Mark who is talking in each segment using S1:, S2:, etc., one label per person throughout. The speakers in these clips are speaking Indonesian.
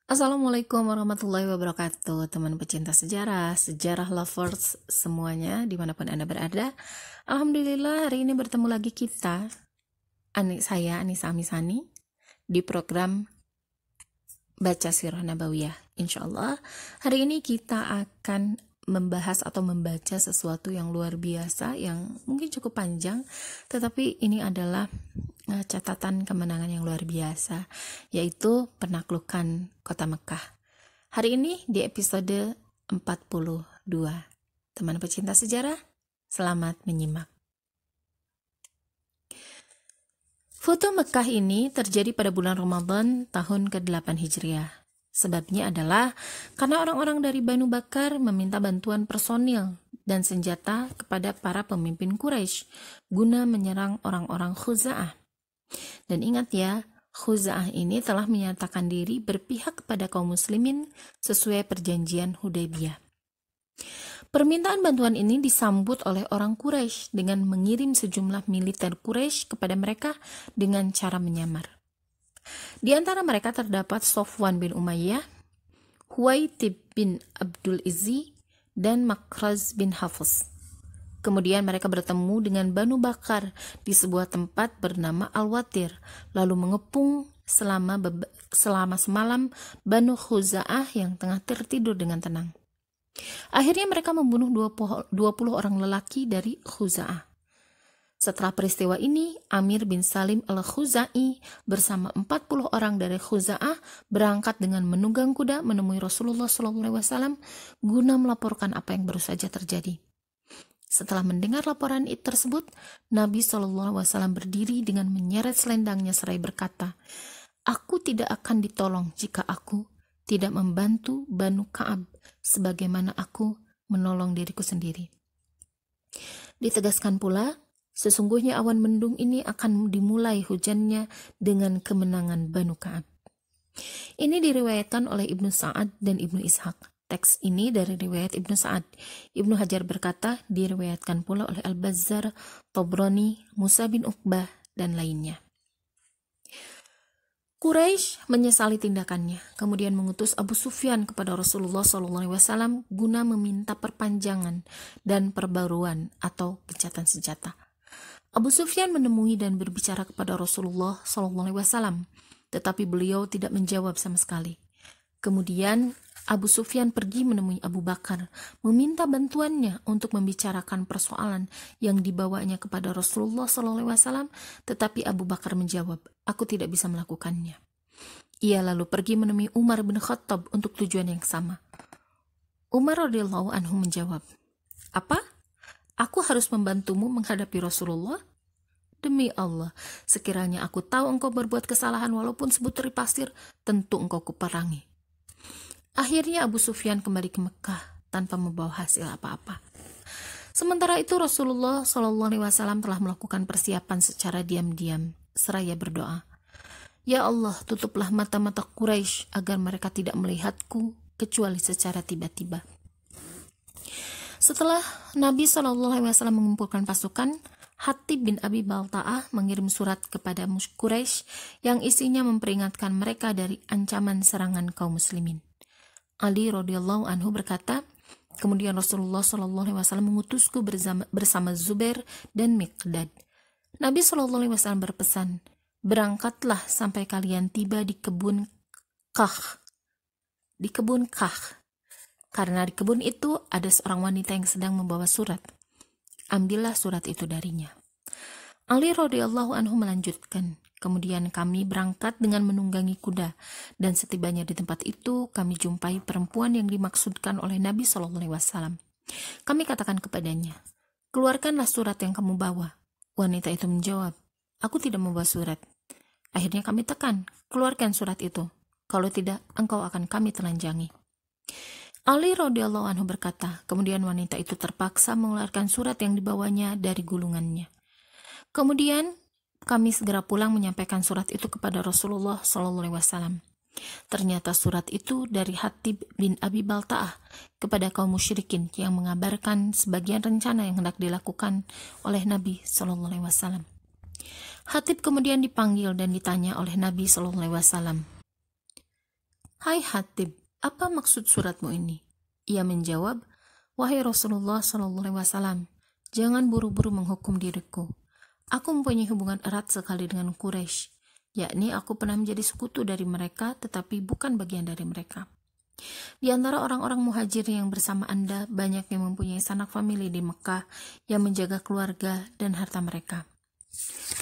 S1: Assalamualaikum warahmatullahi wabarakatuh, teman pecinta sejarah, sejarah lovers semuanya dimanapun Anda berada. Alhamdulillah hari ini bertemu lagi kita, saya Anissa Amisani, di program Baca Sirah Nabawiyah. Insya Allah hari ini kita akan membahas atau membaca sesuatu yang luar biasa, yang mungkin cukup panjang, tetapi ini adalah catatan kemenangan yang luar biasa, yaitu penaklukan kota Mekah. Hari ini di episode 42. Teman pecinta sejarah, selamat menyimak. Foto Mekah ini terjadi pada bulan Ramadan tahun ke-8 Hijriah. Sebabnya adalah karena orang-orang dari Banu Bakar meminta bantuan personil dan senjata kepada para pemimpin Quraisy guna menyerang orang-orang Khuza'ah. Dan ingat ya, Khuza'ah ini telah menyatakan diri berpihak kepada kaum muslimin sesuai perjanjian Hudaybiyah. Permintaan bantuan ini disambut oleh orang Quraisy dengan mengirim sejumlah militer Quraisy kepada mereka dengan cara menyamar. Di antara mereka terdapat Sofwan bin Umayyah, Huwaitib bin Abdul Izzi, dan Makraz bin Hafs. Kemudian mereka bertemu dengan Banu Bakar di sebuah tempat bernama Al-Watir, lalu mengepung selama semalam Banu Khuza'ah yang tengah tertidur dengan tenang. Akhirnya mereka membunuh 20 orang lelaki dari Khuza'ah. Setelah peristiwa ini, Amir bin Salim al-Khuza'i bersama 40 orang dari Khuza'ah berangkat dengan menunggang kuda menemui Rasulullah SAW guna melaporkan apa yang baru saja terjadi. Setelah mendengar laporan tersebut, Nabi SAW berdiri dengan menyeret selendangnya seraya berkata, "Aku tidak akan ditolong jika aku tidak membantu Banu Ka'ab sebagaimana aku menolong diriku sendiri." Ditegaskan pula, sesungguhnya awan mendung ini akan dimulai hujannya dengan kemenangan Banu Ka'ab. Ini diriwayatkan oleh Ibnu Sa'ad dan Ibnu Ishaq. Teks ini dari riwayat Ibnu Sa'ad. Ibnu Hajar berkata, diriwayatkan pula oleh Al-Bazzar, Tabrani, Musa bin Uqbah, dan lainnya. Quraisy menyesali tindakannya, kemudian mengutus Abu Sufyan kepada Rasulullah SAW guna meminta perpanjangan dan perbaruan atau gencatan senjata. Abu Sufyan menemui dan berbicara kepada Rasulullah SAW, tetapi beliau tidak menjawab sama sekali. Kemudian Abu Sufyan pergi menemui Abu Bakar, meminta bantuannya untuk membicarakan persoalan yang dibawanya kepada Rasulullah SAW, tetapi Abu Bakar menjawab, "Aku tidak bisa melakukannya." Ia lalu pergi menemui Umar bin Khattab untuk tujuan yang sama. Umar radhiyallahu anhu menjawab, "Apa? Aku harus membantumu menghadapi Rasulullah? Demi Allah, sekiranya aku tahu engkau berbuat kesalahan walaupun sebuteri pasir, tentu engkau kuperangi." Akhirnya Abu Sufyan kembali ke Mekah tanpa membawa hasil apa-apa. Sementara itu Rasulullah SAW telah melakukan persiapan secara diam-diam seraya berdoa, "Ya Allah, tutuplah mata-mata Quraisy agar mereka tidak melihatku kecuali secara tiba-tiba." Setelah Nabi SAW mengumpulkan pasukan, Hatib bin Abi Balta'ah mengirim surat kepada Quraisy yang isinya memperingatkan mereka dari ancaman serangan kaum muslimin. Ali radhiyallahu anhu berkata, kemudian Rasulullah SAW mengutusku bersama Zubair dan Miqdad. Nabi SAW berpesan, "Berangkatlah sampai kalian tiba di kebun Kah. Karena di kebun itu ada seorang wanita yang sedang membawa surat. Ambillah surat itu darinya." Ali radhiyallahu anhu melanjutkan, "Kemudian kami berangkat dengan menunggangi kuda, dan setibanya di tempat itu kami jumpai perempuan yang dimaksudkan oleh Nabi SAW. Kami katakan kepadanya, 'Keluarkanlah surat yang kamu bawa.' Wanita itu menjawab, 'Aku tidak membawa surat.' Akhirnya kami tekan, 'Keluarkan surat itu. Kalau tidak, engkau akan kami telanjangi.' Ali radhiyallahu anhu berkata, kemudian wanita itu terpaksa mengeluarkan surat yang dibawanya dari gulungannya. Kemudian kami segera pulang menyampaikan surat itu kepada Rasulullah SAW. Ternyata surat itu dari Hatib bin Abi Balta'ah kepada kaum musyrikin yang mengabarkan sebagian rencana yang hendak dilakukan oleh Nabi SAW. Hatib kemudian dipanggil dan ditanya oleh Nabi SAW, "Hai Hatib, apa maksud suratmu ini?" Ia menjawab, "Wahai Rasulullah SAW, jangan buru-buru menghukum diriku. Aku mempunyai hubungan erat sekali dengan Quraisy, yakni aku pernah menjadi sekutu dari mereka tetapi bukan bagian dari mereka. Di antara orang-orang muhajir yang bersama Anda, banyak yang mempunyai sanak famili di Mekah yang menjaga keluarga dan harta mereka.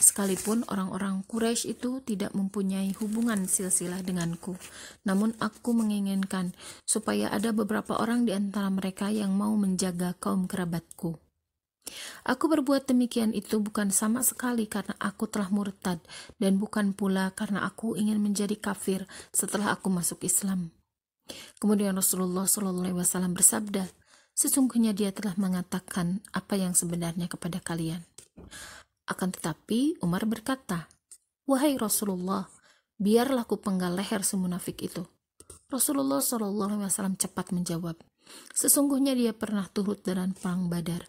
S1: Sekalipun orang-orang Quraisy itu tidak mempunyai hubungan silsilah denganku, namun aku menginginkan supaya ada beberapa orang di antara mereka yang mau menjaga kaum kerabatku. Aku berbuat demikian itu bukan sama sekali karena aku telah murtad, dan bukan pula karena aku ingin menjadi kafir setelah aku masuk Islam." Kemudian Rasulullah SAW bersabda, "Sesungguhnya dia telah mengatakan apa yang sebenarnya kepada kalian." Akan tetapi Umar berkata, "Wahai Rasulullah, biarlah ku penggal leher si munafik itu." Rasulullah SAW cepat menjawab, "Sesungguhnya dia pernah turut dalam perang Badar.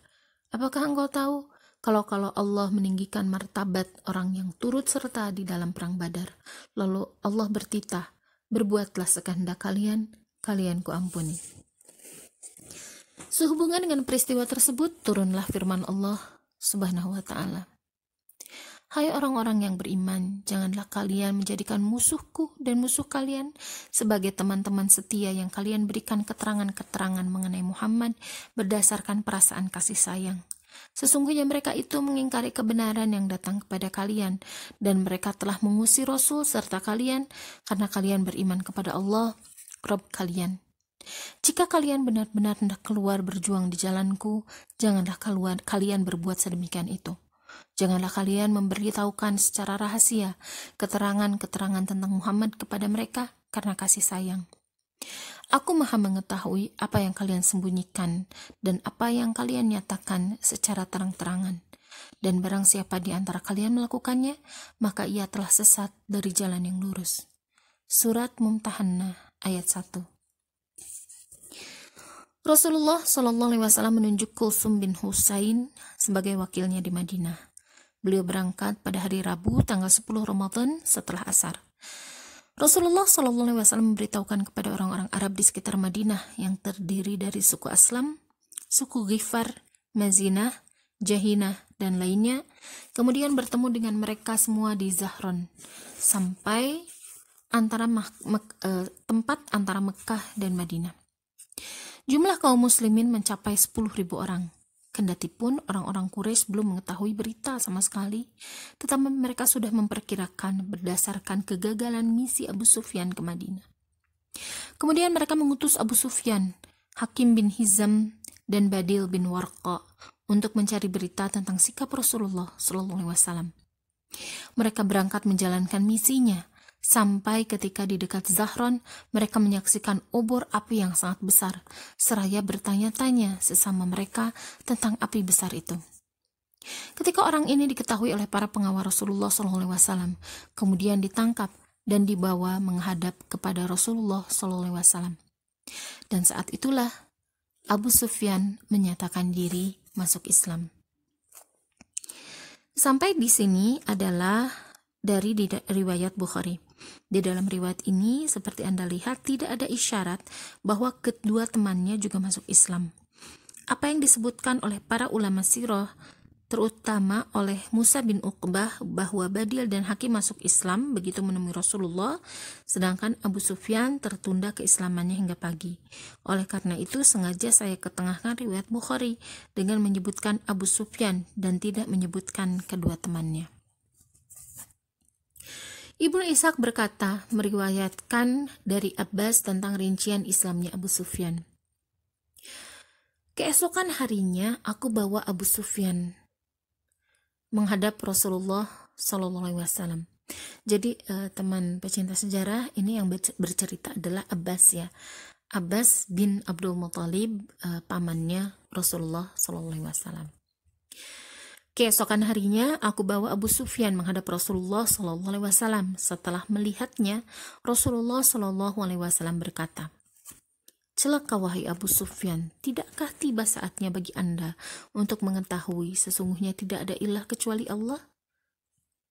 S1: Apakah engkau tahu kalau Allah meninggikan martabat orang yang turut serta di dalam perang Badar, lalu Allah bertitah, 'Berbuatlah sekehendak kalian, kalian kuampuni.'" Sehubungan dengan peristiwa tersebut, turunlah firman Allah Subhanahu wa Ta'ala, "Hai orang-orang yang beriman, janganlah kalian menjadikan musuhku dan musuh kalian sebagai teman-teman setia yang kalian berikan keterangan-keterangan mengenai Muhammad berdasarkan perasaan kasih sayang. Sesungguhnya mereka itu mengingkari kebenaran yang datang kepada kalian, dan mereka telah mengusir Rasul serta kalian karena kalian beriman kepada Allah, Rabb kalian. Jika kalian benar-benar hendak keluar berjuang di jalanku, janganlah kalian berbuat sedemikian itu. Janganlah kalian memberitahukan secara rahasia keterangan-keterangan tentang Muhammad kepada mereka karena kasih sayang. Aku maha mengetahui apa yang kalian sembunyikan dan apa yang kalian nyatakan secara terang-terangan. Dan barang siapa di antara kalian melakukannya, maka ia telah sesat dari jalan yang lurus." Surat Mumtahanah ayat 1. Rasulullah SAW menunjuk Kulsum bin Husain sebagai wakilnya di Madinah. Beliau berangkat pada hari Rabu tanggal 10 Ramadan setelah asar. Rasulullah SAW memberitahukan kepada orang-orang Arab di sekitar Madinah yang terdiri dari suku Aslam, suku Ghifar, Mazinah, Jahinah, dan lainnya, kemudian bertemu dengan mereka semua di Zahron, sampai tempat antara Mekah dan Madinah. Jumlah kaum muslimin mencapai 10.000 orang. Kendati pun orang-orang Quraisy belum mengetahui berita sama sekali, tetapi mereka sudah memperkirakan berdasarkan kegagalan misi Abu Sufyan ke Madinah. Kemudian mereka mengutus Abu Sufyan, Hakim bin Hizam, dan Badil bin Warqa untuk mencari berita tentang sikap Rasulullah SAW. Mereka berangkat menjalankan misinya, sampai ketika di dekat Zahron, mereka menyaksikan obor api yang sangat besar, seraya bertanya-tanya sesama mereka tentang api besar itu. Ketika orang ini diketahui oleh para pengawal Rasulullah SAW, kemudian ditangkap dan dibawa menghadap kepada Rasulullah SAW. Dan saat itulah Abu Sufyan menyatakan diri masuk Islam. Sampai di sini adalah dari riwayat Bukhari. Di dalam riwayat ini, seperti Anda lihat, tidak ada isyarat bahwa kedua temannya juga masuk Islam. Apa yang disebutkan oleh para ulama sirah, terutama oleh Musa bin Uqbah, bahwa Badil dan Hakim masuk Islam begitu menemui Rasulullah, sedangkan Abu Sufyan tertunda keislamannya hingga pagi. Oleh karena itu, sengaja saya ketengahkan riwayat Bukhari dengan menyebutkan Abu Sufyan dan tidak menyebutkan kedua temannya. Ibnu Ishaq berkata, meriwayatkan dari Abbas tentang rincian Islamnya Abu Sufyan. Keesokan harinya, aku bawa Abu Sufyan menghadap Rasulullah SAW. Jadi teman pecinta sejarah, ini yang bercerita adalah Abbas ya. Abbas bin Abdul Muthalib, pamannya Rasulullah SAW. Keesokan harinya, aku bawa Abu Sufyan menghadap Rasulullah SAW. Setelah melihatnya, Rasulullah SAW berkata, "Celaka wahai Abu Sufyan, tidakkah tiba saatnya bagi Anda untuk mengetahui sesungguhnya tidak ada ilah kecuali Allah?"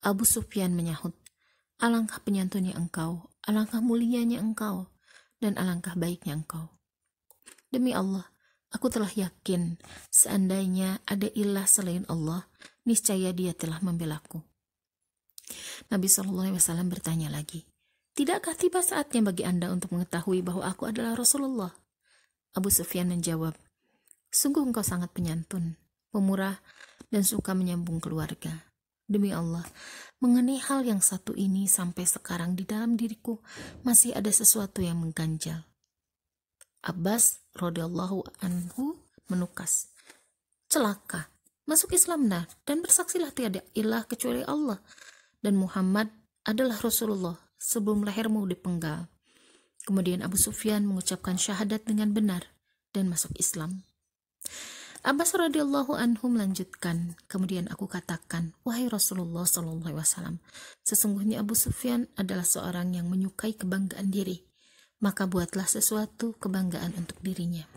S1: Abu Sufyan menyahut, "Alangkah penyantunnya engkau, alangkah mulianya engkau. dan alangkah baiknya engkau. Demi Allah, aku telah yakin seandainya ada ilah selain Allah, niscaya dia telah membelaku. Nabi SAW bertanya lagi, tidakkah tiba saatnya bagi Anda untuk mengetahui bahwa aku adalah Rasulullah? Abu Sufyan menjawab, sungguh engkau sangat penyantun, pemurah, dan suka menyambung keluarga. Demi Allah, mengenai hal yang satu ini sampai sekarang di dalam diriku masih ada sesuatu yang mengganjal. Abbas radhiyallahu anhu menukas, celaka, masuk Islam dan bersaksilah tiada ilah kecuali Allah dan Muhammad adalah Rasulullah sebelum lehermu dipenggal. Kemudian Abu Sufyan mengucapkan syahadat dengan benar dan masuk Islam. Abbas radhiyallahu anhu melanjutkan, kemudian aku katakan, wahai Rasulullah SAW, sesungguhnya Abu Sufyan adalah seorang yang menyukai kebanggaan diri, maka buatlah sesuatu kebanggaan untuk dirinya.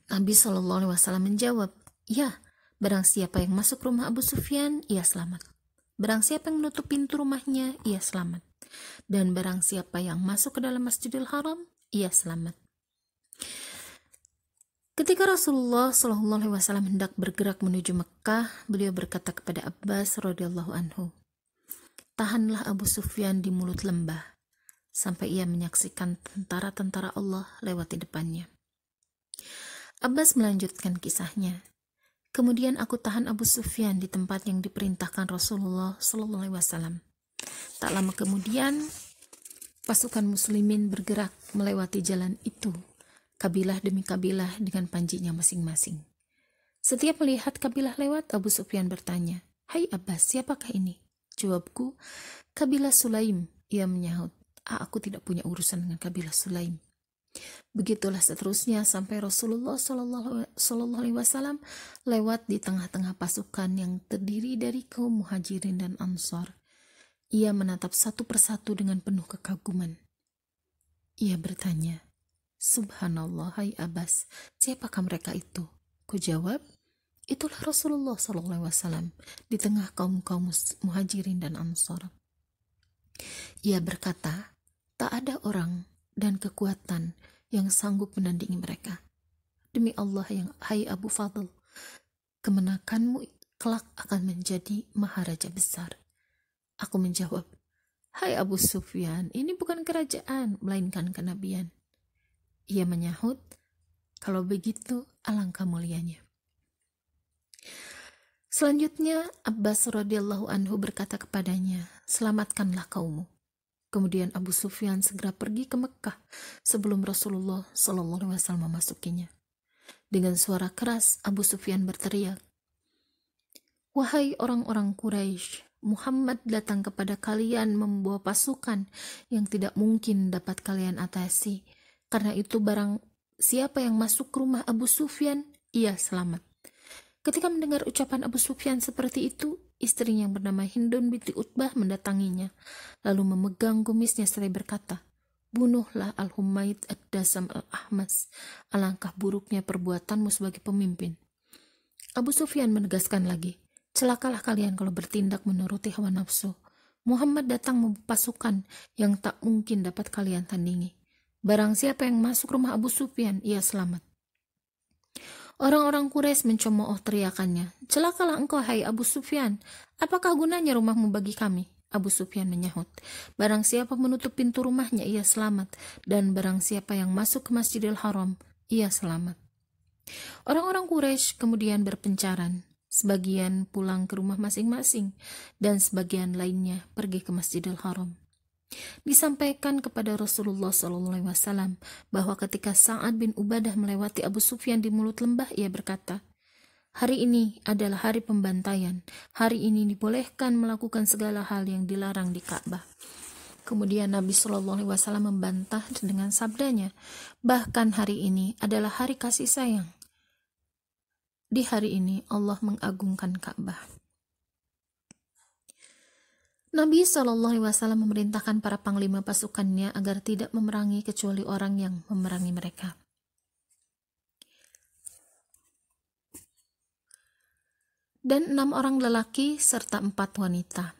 S1: Nabi SAW menjawab, ya, barang siapa yang masuk rumah Abu Sufyan, ia selamat. Barang siapa yang menutup pintu rumahnya, ia selamat. Dan barang siapa yang masuk ke dalam Masjidil Haram, ia selamat. Ketika Rasulullah SAW hendak bergerak menuju Mekah, beliau berkata kepada Abbas radhiyallahu anhu, tahanlah Abu Sufyan di mulut lembah, sampai ia menyaksikan tentara-tentara Allah lewat di depannya. Abbas melanjutkan kisahnya. Kemudian aku tahan Abu Sufyan di tempat yang diperintahkan Rasulullah SAW. Tak lama kemudian, pasukan muslimin bergerak melewati jalan itu, kabilah demi kabilah dengan panjinya masing-masing. Setiap melihat kabilah lewat, Abu Sufyan bertanya, hai Abbas, siapakah ini? Jawabku, kabilah Sulaim. Ia menyahut, aku tidak punya urusan dengan kabilah Sulaim. Begitulah seterusnya sampai Rasulullah SAW lewat di tengah-tengah pasukan yang terdiri dari kaum muhajirin dan ansar. Ia menatap satu persatu dengan penuh kekaguman. Ia bertanya, subhanallah, hai Abbas, siapakah mereka itu? Ku jawab, itulah Rasulullah SAW di tengah kaum-kaum muhajirin dan ansar. Ia berkata, tak ada orang dan kekuatan yang sanggup menandingi mereka. Demi Allah yang hai Abu Fadl, kemenakanmu kelak akan menjadi maharaja besar. Aku menjawab, hai Abu Sufyan, ini bukan kerajaan, melainkan kenabian. Ia menyahut, kalau begitu alangkah mulianya. Selanjutnya Abbas radhiyallahu anhu berkata kepadanya, selamatkanlah kaummu. Kemudian Abu Sufyan segera pergi ke Mekah sebelum Rasulullah SAW memasukinya. Dengan suara keras Abu Sufyan berteriak, wahai orang-orang Quraisy, Muhammad datang kepada kalian membawa pasukan yang tidak mungkin dapat kalian atasi. Karena itu barang siapa yang masuk ke rumah Abu Sufyan, ia selamat. Ketika mendengar ucapan Abu Sufyan seperti itu, istrinya yang bernama Hindun binti Utbah mendatanginya, lalu memegang kumisnya seraya berkata, bunuhlah Al-Humaid Ad-Dasam Al-Ahmas, alangkah buruknya perbuatanmu sebagai pemimpin. Abu Sufyan menegaskan lagi, celakalah kalian kalau bertindak menuruti hawa nafsu. Muhammad datang membawa pasukan yang tak mungkin dapat kalian tandingi. Barang siapa yang masuk rumah Abu Sufyan, ia selamat. Orang-orang Quraisy mencemooh teriakannya, celakalah engkau hai Abu Sufyan, apakah gunanya rumahmu bagi kami? Abu Sufyan menyahut, barang siapa menutup pintu rumahnya ia selamat, dan barang siapa yang masuk ke Masjidil Haram, ia selamat. Orang-orang Quraisy kemudian berpencaran, sebagian pulang ke rumah masing-masing, dan sebagian lainnya pergi ke Masjidil Haram. Disampaikan kepada Rasulullah SAW bahwa ketika Sa'ad bin Ubadah melewati Abu Sufyan di mulut lembah, ia berkata, hari ini adalah hari pembantaian. Hari ini dibolehkan melakukan segala hal yang dilarang di Ka'bah. Kemudian Nabi SAW membantah dengan sabdanya, bahkan hari ini adalah hari kasih sayang. Di hari ini Allah mengagungkan Ka'bah. Nabi SAW memerintahkan para panglima pasukannya agar tidak memerangi kecuali orang yang memerangi mereka. Dan 6 orang lelaki serta 4 wanita.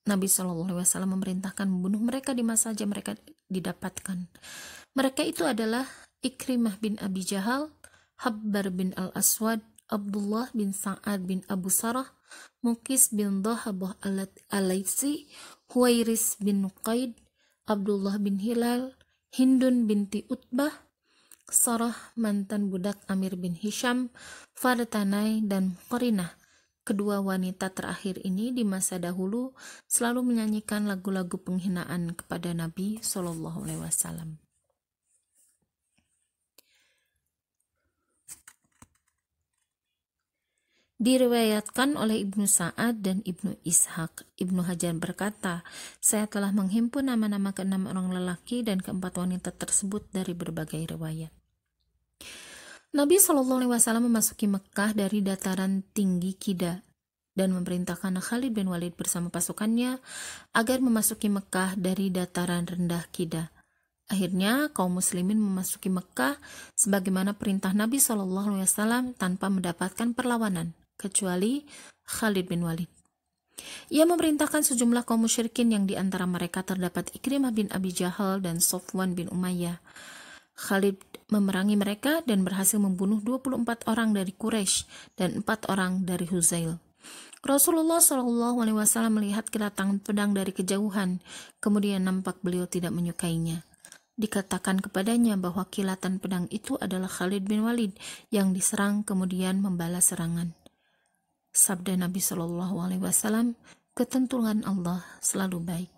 S1: Nabi SAW memerintahkan membunuh mereka di mana saja mereka didapatkan. Mereka itu adalah Ikrimah bin Abi Jahal, Habbar bin Al-Aswad, Abdullah bin Sa'ad bin Abu Sarah, Muqis bin Dhahabah al-Laitsi, Huwairis bin Nuqaid, Abdullah bin Hilal, Hindun binti Utbah, Sarah mantan budak Amir bin Hisham, Fartanai, dan Qarinah. Kedua wanita terakhir ini di masa dahulu selalu menyanyikan lagu-lagu penghinaan kepada Nabi Shallallahu Alaihi Wasallam. Diriwayatkan oleh Ibnu Sa'ad dan Ibnu Ishaq. Ibnu Hajar berkata, saya telah menghimpun nama-nama ke-6 orang lelaki dan ke-4 wanita tersebut dari berbagai riwayat. Nabi SAW memasuki Mekah dari dataran tinggi Qida dan memerintahkan Khalid bin Walid bersama pasukannya agar memasuki Mekah dari dataran rendah Qida. Akhirnya kaum muslimin memasuki Mekah sebagaimana perintah Nabi SAW tanpa mendapatkan perlawanan, kecuali Khalid bin Walid. Ia memerintahkan sejumlah kaum musyrikin yang diantara mereka terdapat Ikrimah bin Abi Jahal dan Sofwan bin Umayyah. Khalid memerangi mereka dan berhasil membunuh 24 orang dari Quraisy dan 4 orang dari Huzail. Rasulullah SAW melihat kedatangan pedang dari kejauhan, kemudian nampak beliau tidak menyukainya. Dikatakan kepadanya bahwa kilatan pedang itu adalah Khalid bin Walid yang diserang kemudian membalas serangan. Sabda Nabi SAW, ketentuan Allah selalu baik.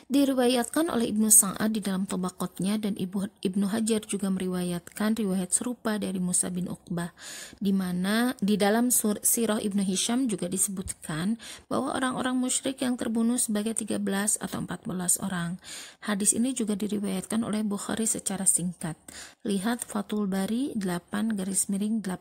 S1: Diriwayatkan oleh Ibnu Sa'ad di dalam Tabaqatnya dan Ibnu Hajar juga meriwayatkan riwayat serupa dari Musa bin Uqbah, di mana di dalam sirah Ibnu Hisham juga disebutkan bahwa orang-orang musyrik yang terbunuh sebagai 13 atau 14 orang. Hadis ini juga diriwayatkan oleh Bukhari secara singkat. Lihat Fathul Bari 8-8-9.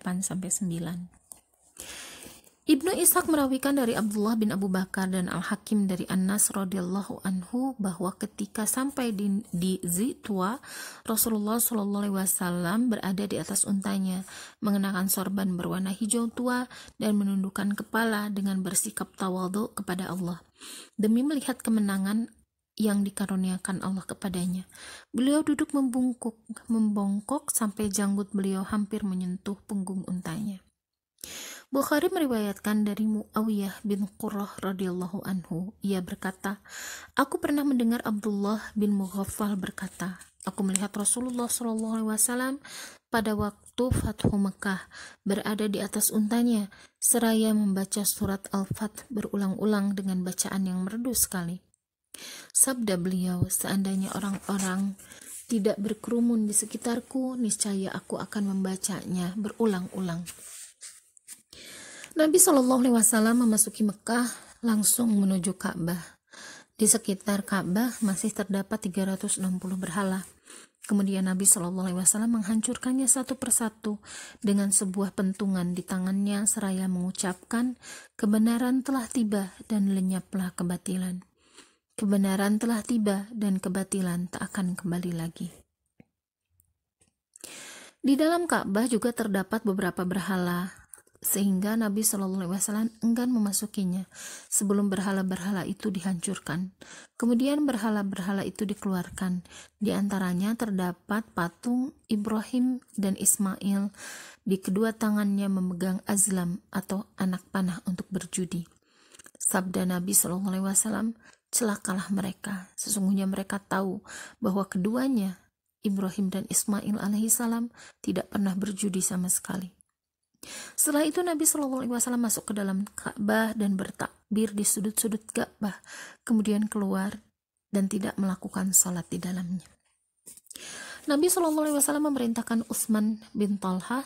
S1: Ibnu Ishaq merawikan dari Abdullah bin Abu Bakar dan Al-Hakim dari Anas radhiyallahu anhu bahwa ketika sampai di Zitwa, Rasulullah SAW berada di atas untanya, mengenakan sorban berwarna hijau tua dan menundukkan kepala dengan bersikap tawadhu kepada Allah demi melihat kemenangan yang dikaruniakan Allah kepadanya. Beliau duduk membongkok sampai janggut beliau hampir menyentuh punggung untanya. Bukhari meriwayatkan dari Muawiyah bin Qurrah radhiyallahu anhu, ia berkata, aku pernah mendengar Abdullah bin Mughaffal berkata, aku melihat Rasulullah SAW pada waktu Fathu Mekah berada di atas untanya seraya membaca surat Al-Fath berulang-ulang dengan bacaan yang merdu sekali. Sabda beliau, seandainya orang-orang tidak berkerumun di sekitarku, niscaya aku akan membacanya berulang-ulang. Nabi SAW memasuki Mekah langsung menuju Ka'bah. Di sekitar Ka'bah masih terdapat 360 berhala. Kemudian Nabi SAW menghancurkannya satu persatu dengan sebuah pentungan di tangannya seraya mengucapkan, kebenaran telah tiba dan lenyaplah kebatilan. Kebenaran telah tiba dan kebatilan tak akan kembali lagi. Di dalam Ka'bah juga terdapat beberapa berhala, sehingga Nabi SAW enggan memasukinya sebelum berhala-berhala itu dihancurkan. Kemudian berhala-berhala itu dikeluarkan. Di antaranya terdapat patung Ibrahim dan Ismail, di kedua tangannya memegang azlam atau anak panah untuk berjudi. Sabda Nabi SAW, celakalah mereka, sesungguhnya mereka tahu bahwa keduanya, Ibrahim dan Ismail alaihissalam, tidak pernah berjudi sama sekali. Setelah itu Nabi SAW masuk ke dalam Ka'bah dan bertakbir di sudut-sudut Ka'bah, kemudian keluar dan tidak melakukan salat di dalamnya. Nabi SAW memerintahkan Utsman bin Talha,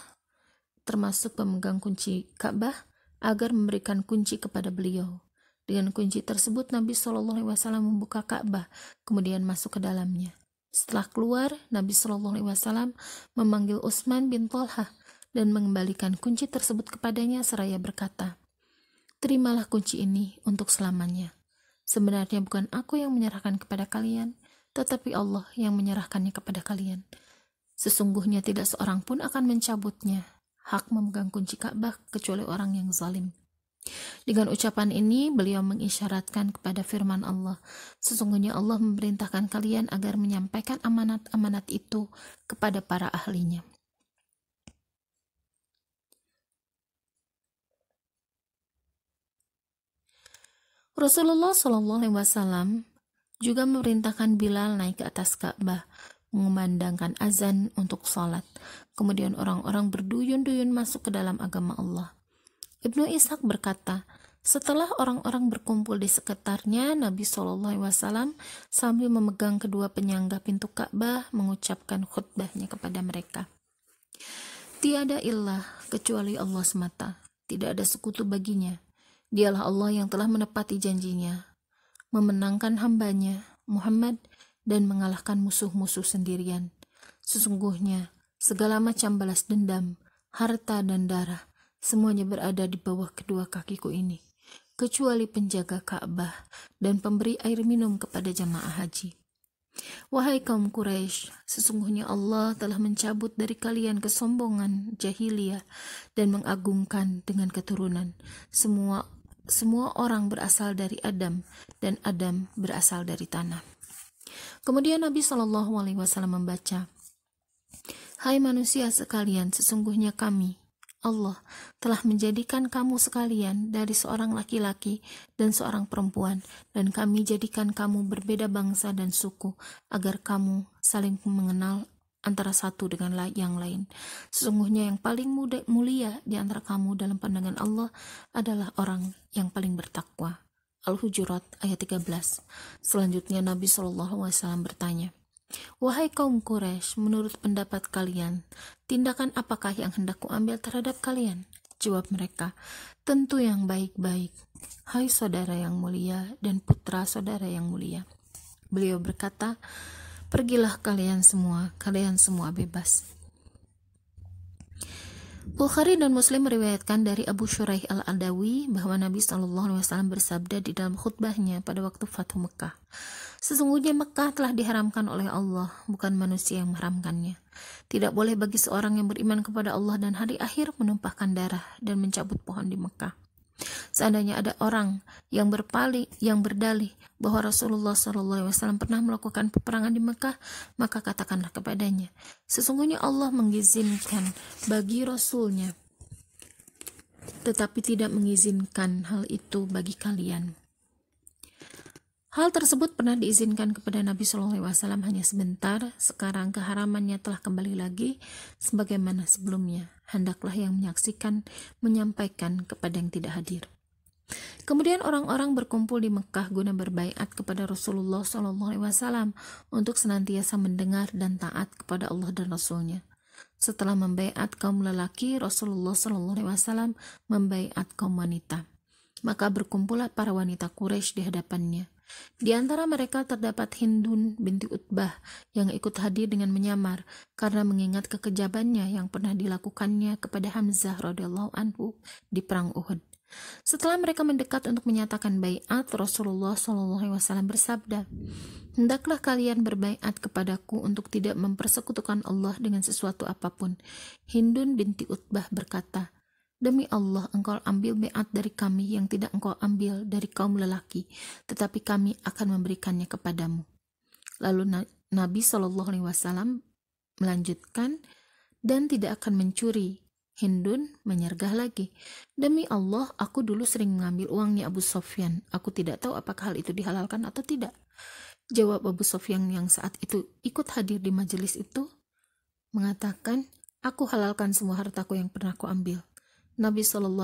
S1: termasuk pemegang kunci Ka'bah, agar memberikan kunci kepada beliau. Dengan kunci tersebut Nabi SAW membuka Ka'bah, kemudian masuk ke dalamnya. Setelah keluar, Nabi SAW memanggil Utsman bin Talha dan mengembalikan kunci tersebut kepadanya seraya berkata, terimalah kunci ini untuk selamanya. Sebenarnya bukan aku yang menyerahkan kepada kalian, tetapi Allah yang menyerahkannya kepada kalian. Sesungguhnya tidak seorang pun akan mencabutnya hak memegang kunci Ka'bah kecuali orang yang zalim. Dengan ucapan ini, beliau mengisyaratkan kepada firman Allah, sesungguhnya Allah memerintahkan kalian agar menyampaikan amanat-amanat itu kepada para ahlinya. Rasulullah SAW juga memerintahkan Bilal naik ke atas Ka'bah, mengumandangkan azan untuk salat. Kemudian orang-orang berduyun-duyun masuk ke dalam agama Allah. Ibnu Ishaq berkata, setelah orang-orang berkumpul di sekitarnya, Nabi SAW sambil memegang kedua penyangga pintu Ka'bah mengucapkan khutbahnya kepada mereka. Tiada ilah kecuali Allah semata, tidak ada sekutu baginya. Dialah Allah yang telah menepati janjinya, memenangkan hambanya, Muhammad, dan mengalahkan musuh-musuh sendirian. Sesungguhnya, segala macam balas dendam, harta dan darah, semuanya berada di bawah kedua kakiku ini, kecuali penjaga Ka'bah dan pemberi air minum kepada jamaah haji. Wahai kaum Quraisy, sesungguhnya Allah telah mencabut dari kalian kesombongan jahiliyah dan mengagungkan dengan keturunan. Semua orang berasal dari Adam dan Adam berasal dari tanah. Kemudian Nabi SAW membaca, hai manusia sekalian, sesungguhnya kami, Allah, telah menjadikan kamu sekalian dari seorang laki-laki dan seorang perempuan, dan kami jadikan kamu berbeda bangsa dan suku, agar kamu saling mengenal antara satu dengan yang lain. Sesungguhnya yang paling mulia di antara kamu dalam pandangan Allah adalah orang yang paling bertakwa. Al-Hujurat ayat 13. Selanjutnya Nabi SAW bertanya, wahai kaum Quraisy, menurut pendapat kalian, tindakan apakah yang hendak kuambil terhadap kalian? Jawab mereka, tentu yang baik-baik, hai saudara yang mulia dan putra saudara yang mulia. Beliau berkata, pergilah kalian semua bebas. Bukhari dan Muslim meriwayatkan dari Abu Shuraih al-Adawi bahwa Nabi SAW bersabda di dalam khutbahnya pada waktu Fathu Mekah, sesungguhnya Mekah telah diharamkan oleh Allah, bukan manusia yang mengharamkannya. Tidak boleh bagi seorang yang beriman kepada Allah dan hari akhir menumpahkan darah dan mencabut pohon di Mekah. Seandainya ada orang yang berdalih bahwa Rasulullah SAW pernah melakukan peperangan di Mekah, maka katakanlah kepadanya, sesungguhnya Allah mengizinkan bagi Rasulnya, tetapi tidak mengizinkan hal itu bagi kalian. Hal tersebut pernah diizinkan kepada Nabi SAW hanya sebentar, sekarang keharamannya telah kembali lagi sebagaimana sebelumnya. Hendaklah yang menyaksikan menyampaikan kepada yang tidak hadir. Kemudian orang-orang berkumpul di Mekah guna berbaiat kepada Rasulullah SAW untuk senantiasa mendengar dan taat kepada Allah dan Rasulnya. Setelah membaiat kaum lelaki, Rasulullah SAW membaiat kaum wanita. Maka berkumpullah para wanita Quraisy di hadapannya. Di antara mereka terdapat Hindun binti Utbah yang ikut hadir dengan menyamar karena mengingat kekejabannya yang pernah dilakukannya kepada Hamzah radhiyallahu anhu di perang Uhud. Setelah mereka mendekat untuk menyatakan baiat, Rasulullah SAW bersabda, hendaklah kalian berbaiat kepadaku untuk tidak mempersekutukan Allah dengan sesuatu apapun. Hindun binti Utbah berkata, demi Allah, engkau ambil baiat dari kami yang tidak engkau ambil dari kaum lelaki, tetapi kami akan memberikannya kepadamu. Lalu Nabi SAW melanjutkan, dan tidak akan mencuri. Hindun menyergah lagi, demi Allah, aku dulu sering mengambil uangnya Abu Sofyan. Aku tidak tahu apakah hal itu dihalalkan atau tidak. Jawab Abu Sofyan yang saat itu ikut hadir di majelis itu, mengatakan, aku halalkan semua hartaku yang pernah aku ambil. Nabi SAW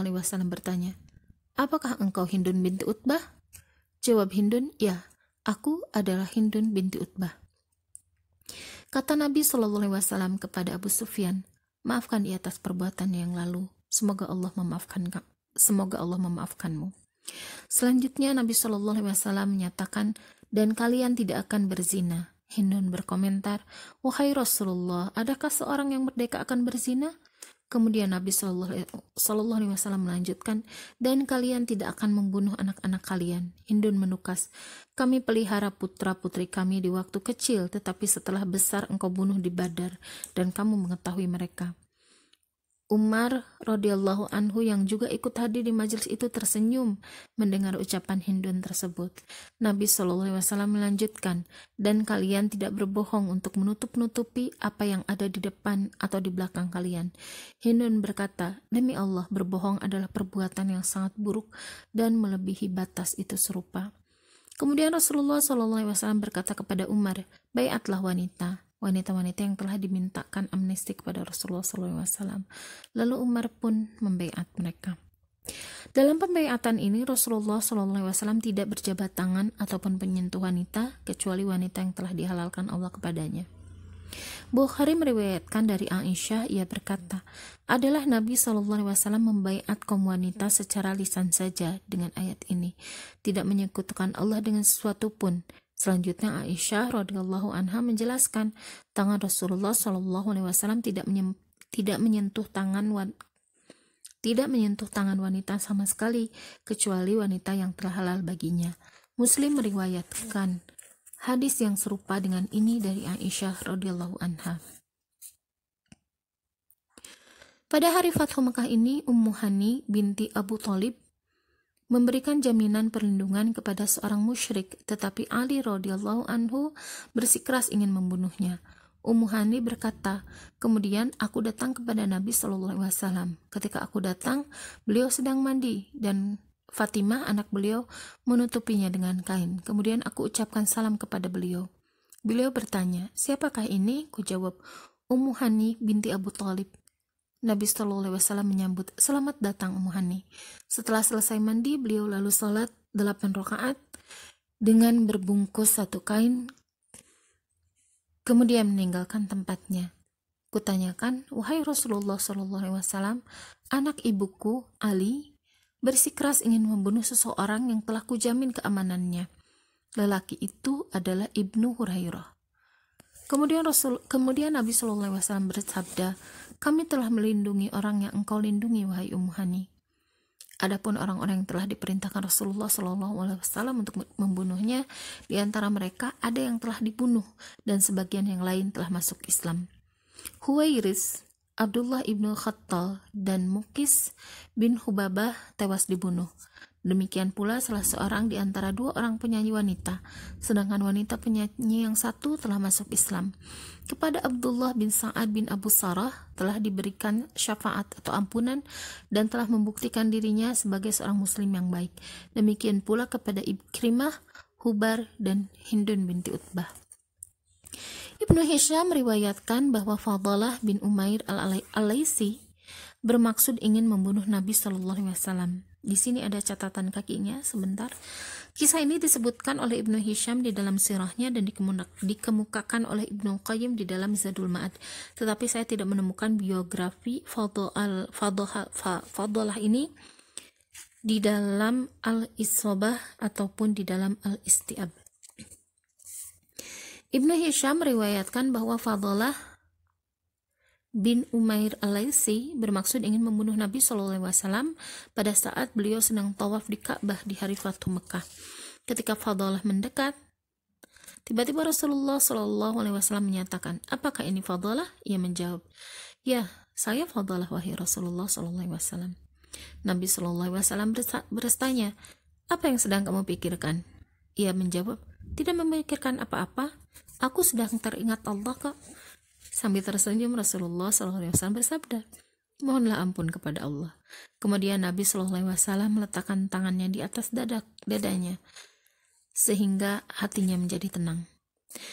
S1: bertanya, apakah engkau Hindun binti Utbah? Jawab Hindun, ya, aku adalah Hindun binti Utbah. Kata Nabi SAW kepada Abu Sufyan, maafkan di atas perbuatan yang lalu. Semoga Allah memaafkanmu. Selanjutnya Nabi SAW menyatakan, dan kalian tidak akan berzina. Hindun berkomentar, wahai Rasulullah, adakah seorang yang merdeka akan berzina? Kemudian Nabi SAW melanjutkan, dan kalian tidak akan membunuh anak-anak kalian. Hindun menukas, kami pelihara putra-putri kami di waktu kecil, tetapi setelah besar engkau bunuh di Badar, dan kamu mengetahui mereka. Umar radhiyallahu anhu yang juga ikut hadir di majelis itu tersenyum mendengar ucapan Hindun tersebut. Nabi SAW melanjutkan, dan kalian tidak berbohong untuk menutup-nutupi apa yang ada di depan atau di belakang kalian. Hindun berkata, demi Allah, berbohong adalah perbuatan yang sangat buruk dan melebihi batas itu serupa. Kemudian Rasulullah SAW berkata kepada Umar, baiatlah wanita-wanita yang telah dimintakan amnesti kepada Rasulullah SAW. Lalu Umar pun membaiat mereka. Dalam pembaiatan ini Rasulullah SAW tidak berjabat tangan ataupun menyentuh wanita kecuali wanita yang telah dihalalkan Allah kepadanya. Bukhari meriwayatkan dari Aisyah, ia berkata, adalah Nabi SAW membaiat kaum wanita secara lisan saja dengan ayat ini, tidak menyekutukan Allah dengan sesuatu pun. Selanjutnya Aisyah radhiyallahu anha menjelaskan, tangan Rasulullah SAW tidak menyentuh tangan wanita sama sekali kecuali wanita yang telah halal baginya. Muslim meriwayatkan hadis yang serupa dengan ini dari Aisyah radhiyallahu anha. Pada hari Fathu Mekah ini, Ummu Hani binti Abu Thalib memberikan jaminan perlindungan kepada seorang musyrik, tetapi Ali radhiyallahu anhu bersikeras ingin membunuhnya. Ummu Hani berkata, kemudian aku datang kepada Nabi SAW. Ketika aku datang, beliau sedang mandi dan Fatimah anak beliau menutupinya dengan kain. Kemudian aku ucapkan salam kepada beliau. Beliau bertanya, siapakah ini? Ku jawab, Ummu Hani binti Abu Thalib. Nabi SAW menyambut, selamat datang Ummu Hani. Setelah selesai mandi, beliau lalu salat 8 rakaat dengan berbungkus satu kain, kemudian meninggalkan tempatnya. Kutanyakan, wahai Rasulullah SAW, anak ibuku Ali bersikeras ingin membunuh seseorang yang telah kujamin keamanannya. Lelaki itu adalah Ibnu Hurairah. Kemudian Nabi SAW bersabda, kami telah melindungi orang yang engkau lindungi, wahai Ummu Hani. Adapun orang-orang yang telah diperintahkan Rasulullah SAW untuk membunuhnya, di antara mereka ada yang telah dibunuh dan sebagian yang lain telah masuk Islam. Huwairis, Abdullah ibnu Khattal, dan Muqis bin Hubabah tewas dibunuh. Demikian pula salah seorang di antara 2 orang penyanyi wanita, sedangkan wanita penyanyi yang satu telah masuk Islam. Kepada Abdullah bin Sa'ad bin Abu Sarah telah diberikan syafaat atau ampunan dan telah membuktikan dirinya sebagai seorang muslim yang baik. Demikian pula kepada Ikrimah, Hubar, dan Hindun binti Utbah. Ibnu Hisham meriwayatkan bahwa Fadalah bin Umair al-Laisi bermaksud ingin membunuh Nabi SAW. Di sini ada catatan kakinya sebentar. Kisah ini disebutkan oleh Ibnu Hisham di dalam sirahnya dan dikemukakan oleh Ibnu Qayyim di dalam Zadul Ma'ad. Tetapi saya tidak menemukan biografi Fadalah ini di dalam Al-Isobah ataupun di dalam Al-Istiab. Ibnu Hisham meriwayatkan bahwa Fadalah bin Umair al-Laisi bermaksud ingin membunuh Nabi SAW pada saat beliau sedang tawaf di Ka'bah di hari Fathu Mekah. Ketika Fadalah mendekat, tiba-tiba Rasulullah SAW menyatakan, apakah ini Fadalah? Ia menjawab, ya, saya Fadalah wahai Rasulullah SAW. Nabi SAW bertanya, apa yang sedang kamu pikirkan? Ia menjawab, tidak memikirkan apa-apa, aku sedang teringat Allah kok. Sambil tersenyum Rasulullah SAW bersabda, mohonlah ampun kepada Allah. Kemudian Nabi SAW meletakkan tangannya di atas dadanya, sehingga hatinya menjadi tenang.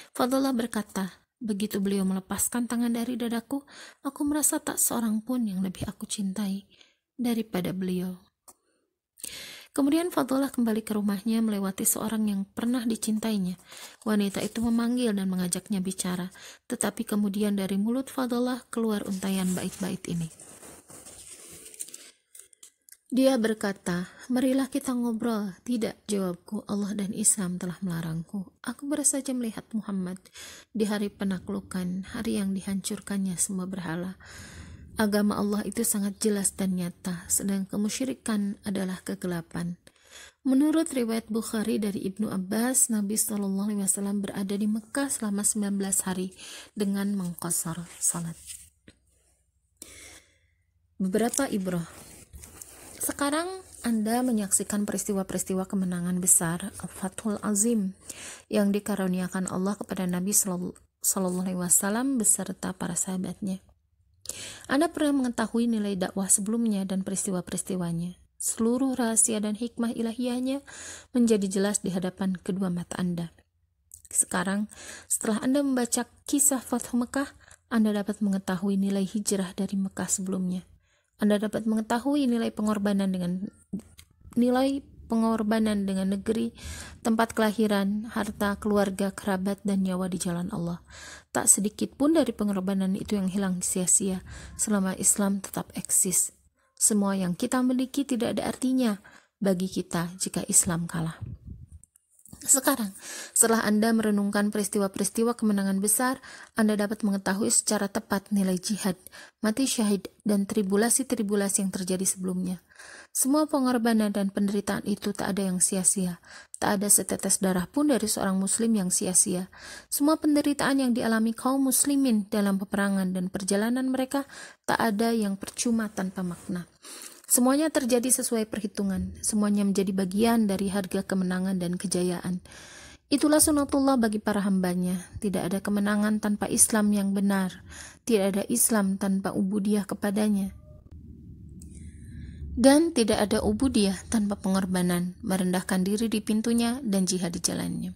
S1: Fadalah berkata, begitu beliau melepaskan tangan dari dadaku, aku merasa tak seorang pun yang lebih aku cintai daripada beliau. Kemudian Fadalah kembali ke rumahnya melewati seorang yang pernah dicintainya. Wanita itu memanggil dan mengajaknya bicara, tetapi kemudian dari mulut Fadalah keluar untayan bait-bait ini. Dia berkata, marilah kita ngobrol. Tidak, jawabku, Allah dan Islam telah melarangku. Aku baru saja melihat Muhammad di hari penaklukan, hari yang dihancurkannya semua berhala. Agama Allah itu sangat jelas dan nyata, sedang kemusyrikan adalah kegelapan. Menurut riwayat Bukhari dari Ibnu Abbas, Nabi SAW berada di Mekah selama 19 hari dengan mengqashar salat. Beberapa ibrah. Sekarang Anda menyaksikan peristiwa-peristiwa kemenangan besar Al-Fathul Azim yang dikaruniakan Allah kepada Nabi Sallallahu Alaihi Wasallam beserta para sahabatnya. Anda pernah mengetahui nilai dakwah sebelumnya dan peristiwa-peristiwanya. Seluruh rahasia dan hikmah ilahiyahnya menjadi jelas di hadapan kedua mata Anda. Sekarang, setelah Anda membaca kisah Fathu Mekah, Anda dapat mengetahui nilai hijrah dari Mekah sebelumnya. Anda dapat mengetahui nilai pengorbanan dengan negeri, tempat kelahiran, harta, keluarga, kerabat, dan nyawa di jalan Allah. Tak sedikit pun dari pengorbanan itu yang hilang sia-sia selama Islam tetap eksis. Semua yang kita miliki tidak ada artinya bagi kita jika Islam kalah. Sekarang, setelah Anda merenungkan peristiwa-peristiwa kemenangan besar, Anda dapat mengetahui secara tepat nilai jihad, mati syahid, dan tribulasi-tribulasi yang terjadi sebelumnya. Semua pengorbanan dan penderitaan itu tak ada yang sia-sia. Tak ada setetes darah pun dari seorang muslim yang sia-sia. Semua penderitaan yang dialami kaum muslimin dalam peperangan dan perjalanan mereka tak ada yang percuma tanpa makna. Semuanya terjadi sesuai perhitungan. Semuanya menjadi bagian dari harga kemenangan dan kejayaan. Itulah sunatullah bagi para hambanya. Tidak ada kemenangan tanpa Islam yang benar. Tidak ada Islam tanpa ubudiyah kepadanya. Dan tidak ada ubudiyah tanpa pengorbanan, merendahkan diri di pintunya dan jihad di jalannya.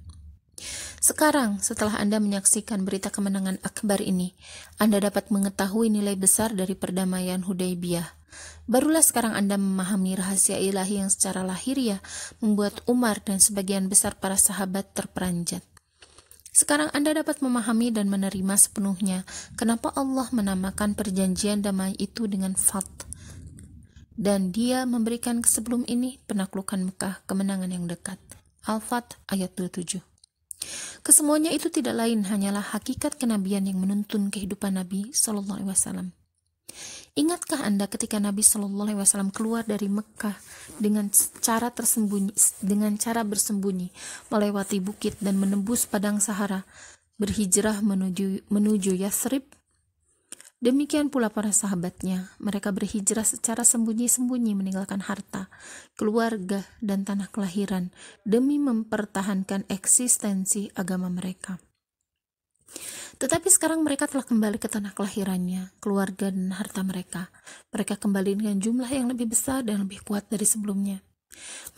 S1: Sekarang, setelah Anda menyaksikan berita kemenangan akbar ini, Anda dapat mengetahui nilai besar dari perdamaian Hudaybiyah. Barulah sekarang Anda memahami rahasia ilahi yang secara lahiriah membuat Umar dan sebagian besar para sahabat terperanjat. Sekarang Anda dapat memahami dan menerima sepenuhnya kenapa Allah menamakan perjanjian damai itu dengan Fath. Dan Dia memberikan sebelum ini penaklukan Mekah kemenangan yang dekat. Al-Fath ayat 27. Kesemuanya itu tidak lain hanyalah hakikat kenabian yang menuntun kehidupan Nabi Sallallahu Alaihi Wasallam. Ingatkah Anda ketika Nabi Shallallahu Alaihi Wasallam keluar dari Mekah dengan cara bersembunyi, melewati bukit dan menembus padang Sahara, berhijrah menuju Yathrib? Demikian pula para sahabatnya, mereka berhijrah secara sembunyi-sembunyi meninggalkan harta, keluarga, dan tanah kelahiran demi mempertahankan eksistensi agama mereka. Tetapi sekarang mereka telah kembali ke tanah kelahirannya, keluarga dan harta mereka. Mereka kembali dengan jumlah yang lebih besar dan lebih kuat dari sebelumnya.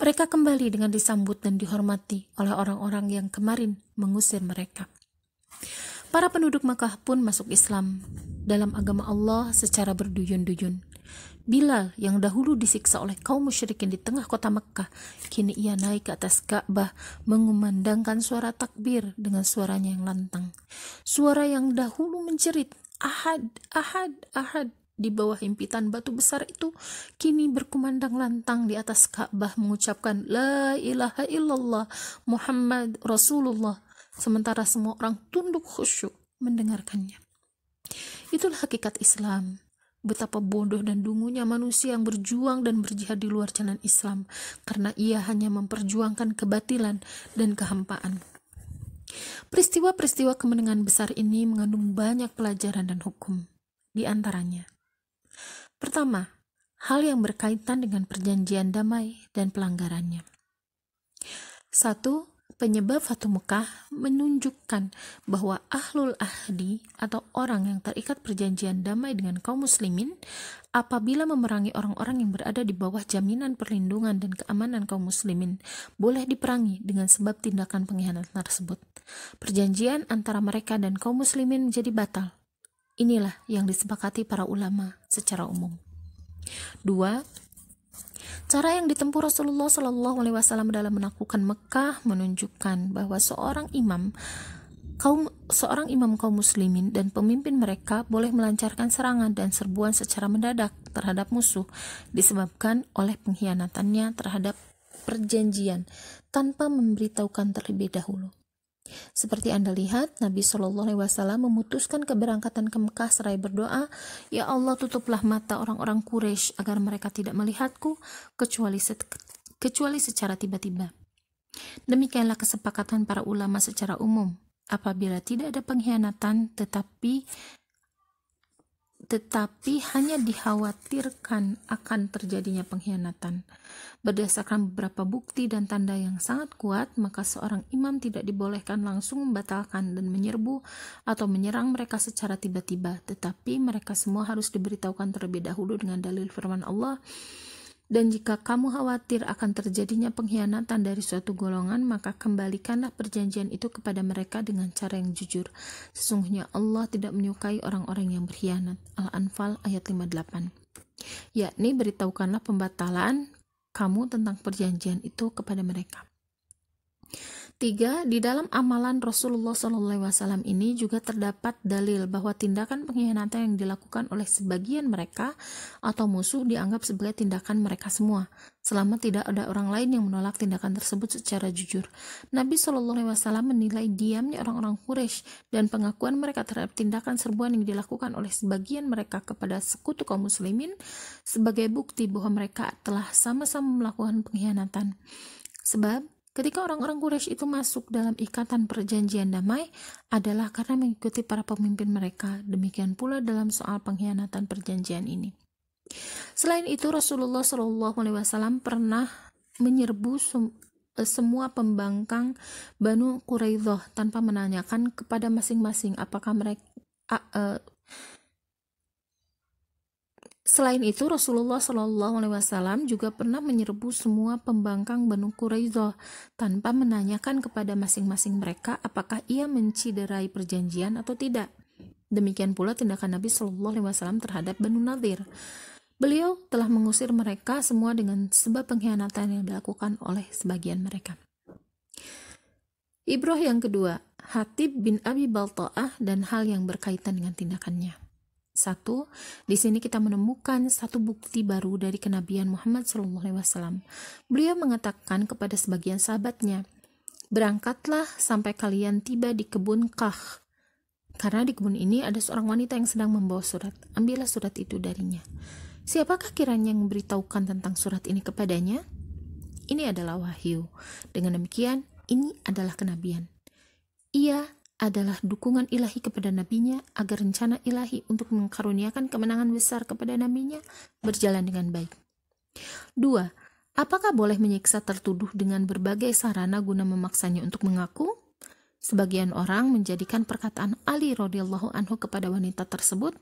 S1: Mereka kembali dengan disambut dan dihormati oleh orang-orang yang kemarin mengusir mereka. Para penduduk Makkah pun masuk Islam dalam agama Allah secara berduyun-duyun. Bilal yang dahulu disiksa oleh kaum musyrikin di tengah kota Mekkah, kini ia naik ke atas Ka'bah mengumandangkan suara takbir dengan suaranya yang lantang. Suara yang dahulu menjerit, Ahad, Ahad, Ahad, di bawah himpitan batu besar itu, kini berkumandang lantang di atas Ka'bah mengucapkan, La ilaha illallah, Muhammad Rasulullah, sementara semua orang tunduk khusyuk mendengarkannya. Itulah hakikat Islam. Betapa bodoh dan dungunya manusia yang berjuang dan berjihad di luar jalan Islam karena ia hanya memperjuangkan kebatilan dan kehampaan. Peristiwa-peristiwa kemenangan besar ini mengandung banyak pelajaran dan hukum. Di antaranya, pertama, hal yang berkaitan dengan perjanjian damai dan pelanggarannya. 1. Penyebab Fathu Mekah menunjukkan bahwa ahlul ahdi atau orang yang terikat perjanjian damai dengan kaum muslimin apabila memerangi orang-orang yang berada di bawah jaminan perlindungan dan keamanan kaum muslimin boleh diperangi dengan sebab tindakan pengkhianatan tersebut. Perjanjian antara mereka dan kaum muslimin menjadi batal. Inilah yang disepakati para ulama secara umum. 2. Cara yang ditempuh Rasulullah Shallallahu Alaihi Wasallam dalam menaklukkan Mekah menunjukkan bahwa seorang imam kaum muslimin dan pemimpin mereka boleh melancarkan serangan dan serbuan secara mendadak terhadap musuh disebabkan oleh pengkhianatannya terhadap perjanjian tanpa memberitahukan terlebih dahulu. Seperti Anda lihat, Nabi Shallallahu Alaihi Wasallam memutuskan keberangkatan ke Mekah seraya berdoa, Ya Allah, tutuplah mata orang-orang Quraisy agar mereka tidak melihatku kecuali secara tiba-tiba. Demikianlah kesepakatan para ulama secara umum. Apabila tidak ada pengkhianatan, tetapi tetapi hanya dikhawatirkan akan terjadinya pengkhianatan. Berdasarkan beberapa bukti dan tanda yang sangat kuat, maka seorang imam tidak dibolehkan langsung membatalkan dan menyerbu atau menyerang mereka secara tiba-tiba, tetapi mereka semua harus diberitahukan terlebih dahulu dengan dalil firman Allah. Dan jika kamu khawatir akan terjadinya pengkhianatan dari suatu golongan, maka kembalikanlah perjanjian itu kepada mereka dengan cara yang jujur. Sesungguhnya Allah tidak menyukai orang-orang yang berkhianat. Al-Anfal ayat 58. Yakni beritahukanlah pembatalan kamu tentang perjanjian itu kepada mereka. 3. Di dalam amalan Rasulullah SAW ini juga terdapat dalil bahwa tindakan pengkhianatan yang dilakukan oleh sebagian mereka atau musuh dianggap sebagai tindakan mereka semua, selama tidak ada orang lain yang menolak tindakan tersebut secara jujur. Nabi SAW menilai diamnya orang-orang Quraisy dan pengakuan mereka terhadap tindakan serbuan yang dilakukan oleh sebagian mereka kepada sekutu kaum muslimin sebagai bukti bahwa mereka telah sama-sama melakukan pengkhianatan. Sebab ketika orang-orang Quraisy itu masuk dalam ikatan perjanjian damai adalah karena mengikuti para pemimpin mereka. Demikian pula dalam soal pengkhianatan perjanjian ini. Selain itu, Rasulullah SAW pernah menyerbu semua pembangkang Banu Quraidah tanpa menanyakan kepada masing-masing apakah mereka Selain itu, Rasulullah SAW juga pernah menyerbu semua pembangkang Banu Quraidah tanpa menanyakan kepada masing-masing mereka apakah ia menciderai perjanjian atau tidak. Demikian pula tindakan Nabi SAW terhadap Banu Nadir. Beliau telah mengusir mereka semua dengan sebab pengkhianatan yang dilakukan oleh sebagian mereka. Ibrah yang kedua, Hatib bin Abi Balta'ah dan hal yang berkaitan dengan tindakannya. 1. Di sini kita menemukan satu bukti baru dari kenabian Muhammad SAW. Beliau mengatakan kepada sebagian sahabatnya, berangkatlah sampai kalian tiba di kebun Kah. Karena di kebun ini ada seorang wanita yang sedang membawa surat. Ambillah surat itu darinya. Siapakah kiranya yang memberitahukan tentang surat ini kepadanya? Ini adalah wahyu. Dengan demikian, ini adalah kenabian. Ia adalah dukungan ilahi kepada nabinya agar rencana ilahi untuk mengkaruniakan kemenangan besar kepada nabinya berjalan dengan baik. 2. Apakah boleh menyiksa tertuduh dengan berbagai sarana guna memaksanya untuk mengaku? Sebagian orang menjadikan perkataan Ali radhiyallahu anhu kepada wanita tersebut,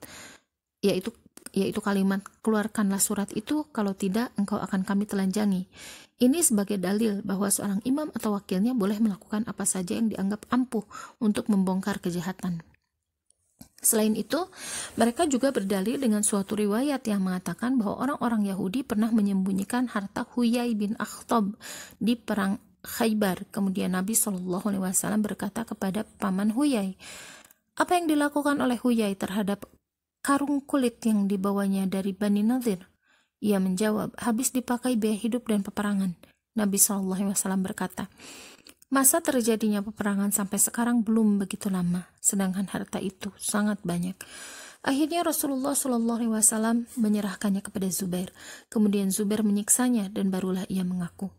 S1: yaitu kalimat keluarkanlah surat itu, kalau tidak engkau akan kami telanjangi. Ini sebagai dalil bahwa seorang imam atau wakilnya boleh melakukan apa saja yang dianggap ampuh untuk membongkar kejahatan. Selain itu, mereka juga berdalil dengan suatu riwayat yang mengatakan bahwa orang-orang Yahudi pernah menyembunyikan harta Huyai bin Akhtab di perang Khaybar. Kemudian Nabi SAW berkata kepada paman Huyai, apa yang dilakukan oleh Huyai terhadap karung kulit yang dibawanya dari Bani Nadir? Ia menjawab, habis dipakai biaya hidup dan peperangan. Nabi SAW berkata, masa terjadinya peperangan sampai sekarang belum begitu lama, sedangkan harta itu sangat banyak. Akhirnya Rasulullah SAW menyerahkannya kepada Zubair. Kemudian Zubair menyiksanya dan barulah ia mengaku,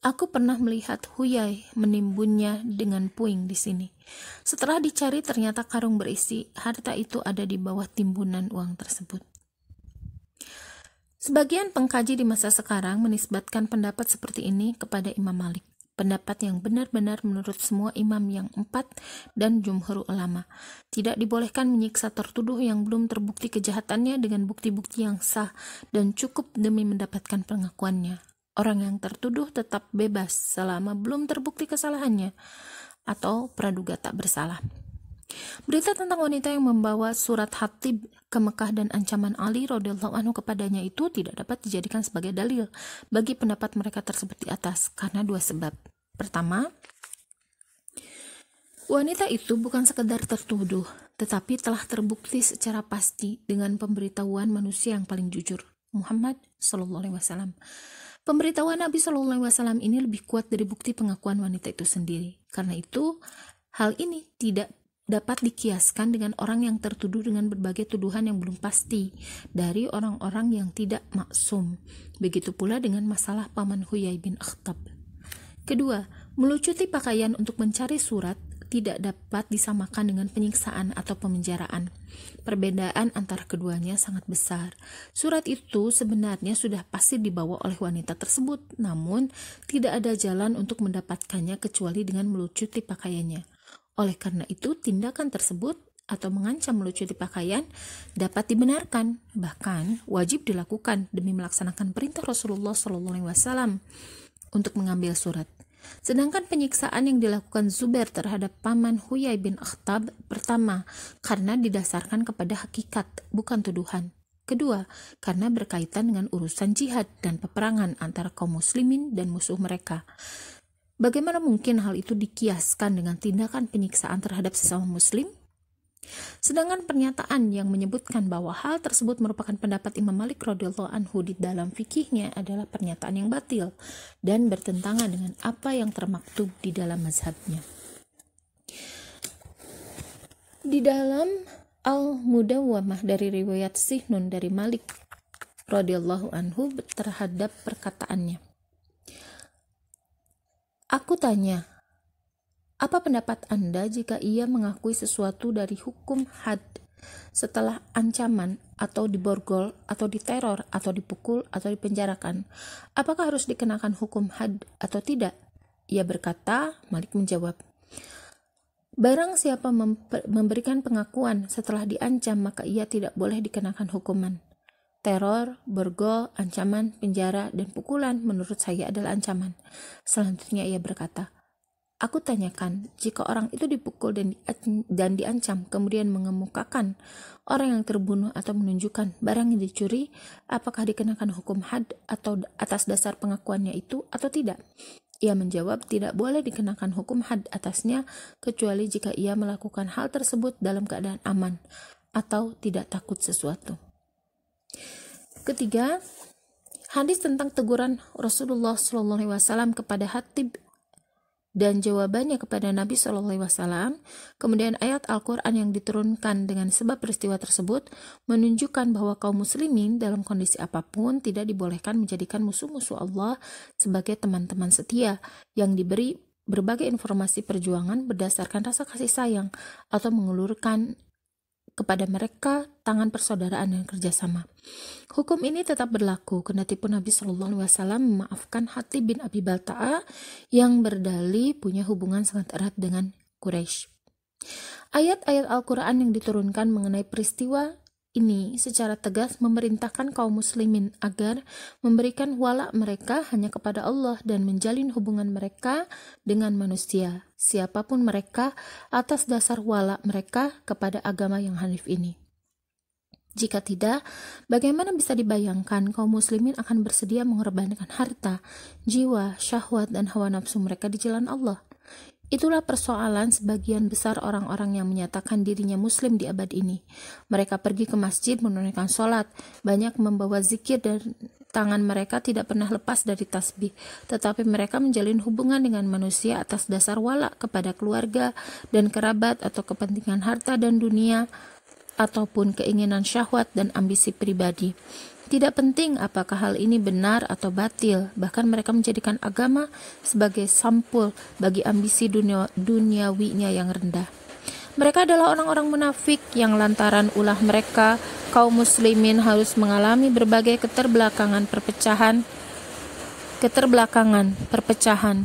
S1: aku pernah melihat Huyai menimbunnya dengan puing di sini. Setelah dicari ternyata karung berisi harta itu ada di bawah timbunan uang tersebut. Sebagian pengkaji di masa sekarang menisbatkan pendapat seperti ini kepada Imam Malik. Pendapat yang benar-benar menurut semua imam yang 4 dan jumhur ulama. Tidak dibolehkan menyiksa tertuduh yang belum terbukti kejahatannya dengan bukti-bukti yang sah dan cukup demi mendapatkan pengakuannya. Orang yang tertuduh tetap bebas selama belum terbukti kesalahannya atau praduga tak bersalah. Berita tentang wanita yang membawa surat Hatib ke Mekah dan ancaman Ali radhiyallahu anhu kepadanya itu tidak dapat dijadikan sebagai dalil bagi pendapat mereka tersebut di atas karena 2 sebab. Pertama, wanita itu bukan sekedar tertuduh, tetapi telah terbukti secara pasti dengan pemberitahuan manusia yang paling jujur, Muhammad SAW. Pemberitahuan Nabi SAW ini lebih kuat dari bukti pengakuan wanita itu sendiri. Karena itu, hal ini tidak dapat dikiaskan dengan orang yang tertuduh dengan berbagai tuduhan yang belum pasti dari orang-orang yang tidak maksum. Begitu pula dengan masalah paman Huyai bin Akhtab. Kedua, melucuti pakaian untuk mencari surat tidak dapat disamakan dengan penyiksaan atau pemenjaraan. Perbedaan antara keduanya sangat besar. Surat itu sebenarnya sudah pasti dibawa oleh wanita tersebut, namun tidak ada jalan untuk mendapatkannya kecuali dengan melucuti pakaiannya. Oleh karena itu, tindakan tersebut atau mengancam melucuti pakaian dapat dibenarkan, bahkan wajib dilakukan demi melaksanakan perintah Rasulullah SAW untuk mengambil surat. Sedangkan penyiksaan yang dilakukan Zubair terhadap paman Huyai bin Akhtab, pertama, karena didasarkan kepada hakikat, bukan tuduhan. Kedua, karena berkaitan dengan urusan jihad dan peperangan antara kaum muslimin dan musuh mereka. Bagaimana mungkin hal itu dikiaskan dengan tindakan penyiksaan terhadap sesama muslim? Sedangkan pernyataan yang menyebutkan bahwa hal tersebut merupakan pendapat Imam Malik radhiyallahu anhu di dalam fikihnya adalah pernyataan yang batil dan bertentangan dengan apa yang termaktub di dalam mazhabnya. Di dalam Al-Mudawwamah dari riwayat Sihnun dari Malik radhiyallahu anhu terhadap perkataannya, aku tanya, apa pendapat Anda jika ia mengakui sesuatu dari hukum had setelah ancaman atau diborgol atau diteror atau dipukul atau dipenjarakan? Apakah harus dikenakan hukum had atau tidak? Ia berkata, Malik menjawab, barang siapa memberikan pengakuan setelah diancam, maka ia tidak boleh dikenakan hukuman. Teror, borgol, ancaman, penjara, dan pukulan menurut saya adalah ancaman. Selanjutnya ia berkata, aku tanyakan, jika orang itu dipukul dan diancam, kemudian mengemukakan orang yang terbunuh atau menunjukkan barang yang dicuri, apakah dikenakan hukum had atau atas dasar pengakuannya itu atau tidak? Ia menjawab, tidak boleh dikenakan hukum had atasnya, kecuali jika ia melakukan hal tersebut dalam keadaan aman atau tidak takut sesuatu. Ketiga, hadis tentang teguran Rasulullah SAW kepada Hatib dan jawabannya kepada Nabi SAW, kemudian ayat Al-Quran yang diturunkan dengan sebab peristiwa tersebut menunjukkan bahwa kaum muslimin dalam kondisi apapun tidak dibolehkan menjadikan musuh-musuh Allah sebagai teman-teman setia yang diberi berbagai informasi perjuangan berdasarkan rasa kasih sayang atau mengulurkan kepada mereka tangan persaudaraan dan kerjasama. Hukum ini tetap berlaku kendati pun Nabi SAW memaafkan Hatib bin Abi Balta'a yang berdalih punya hubungan sangat erat dengan Quraisy. Ayat-ayat Al-Quran yang diturunkan mengenai peristiwa ini secara tegas memerintahkan kaum muslimin agar memberikan wala mereka hanya kepada Allah dan menjalin hubungan mereka dengan manusia, siapapun mereka, atas dasar wala mereka kepada agama yang hanif ini. Jika tidak, bagaimana bisa dibayangkan kaum muslimin akan bersedia mengorbankan harta, jiwa, syahwat, dan hawa nafsu mereka di jalan Allah? Itulah persoalan sebagian besar orang-orang yang menyatakan dirinya muslim di abad ini. Mereka pergi ke masjid menunaikan sholat, banyak membawa zikir dan tangan mereka tidak pernah lepas dari tasbih. Tetapi mereka menjalin hubungan dengan manusia atas dasar wala kepada keluarga dan kerabat atau kepentingan harta dan dunia ataupun keinginan syahwat dan ambisi pribadi. Tidak penting apakah hal ini benar atau batil, bahkan mereka menjadikan agama sebagai sampul bagi ambisi duniawinya yang rendah. Mereka adalah orang-orang munafik yang lantaran ulah mereka, kaum muslimin harus mengalami berbagai keterbelakangan, perpecahan,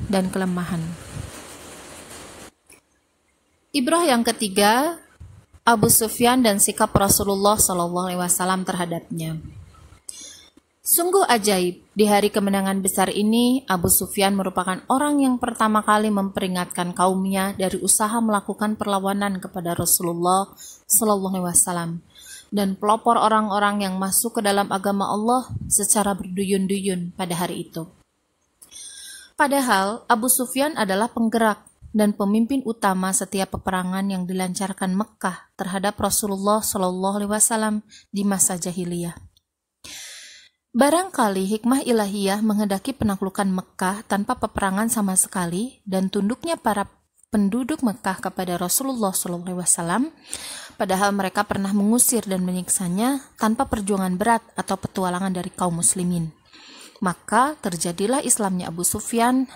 S1: dan kelemahan. Ibrah yang ketiga, Abu Sufyan dan sikap Rasulullah SAW terhadapnya. Sungguh ajaib, di hari kemenangan besar ini, Abu Sufyan merupakan orang yang pertama kali memperingatkan kaumnya dari usaha melakukan perlawanan kepada Rasulullah SAW dan pelopor orang-orang yang masuk ke dalam agama Allah secara berduyun-duyun pada hari itu. Padahal Abu Sufyan adalah penggerak dan pemimpin utama setiap peperangan yang dilancarkan Mekkah terhadap Rasulullah SAW di masa jahiliyah. Barangkali hikmah ilahiyah menghendaki penaklukan Mekkah tanpa peperangan sama sekali dan tunduknya para penduduk Mekkah kepada Rasulullah SAW, padahal mereka pernah mengusir dan menyiksanya tanpa perjuangan berat atau petualangan dari kaum muslimin. Maka terjadilah Islamnya Abu Sufyan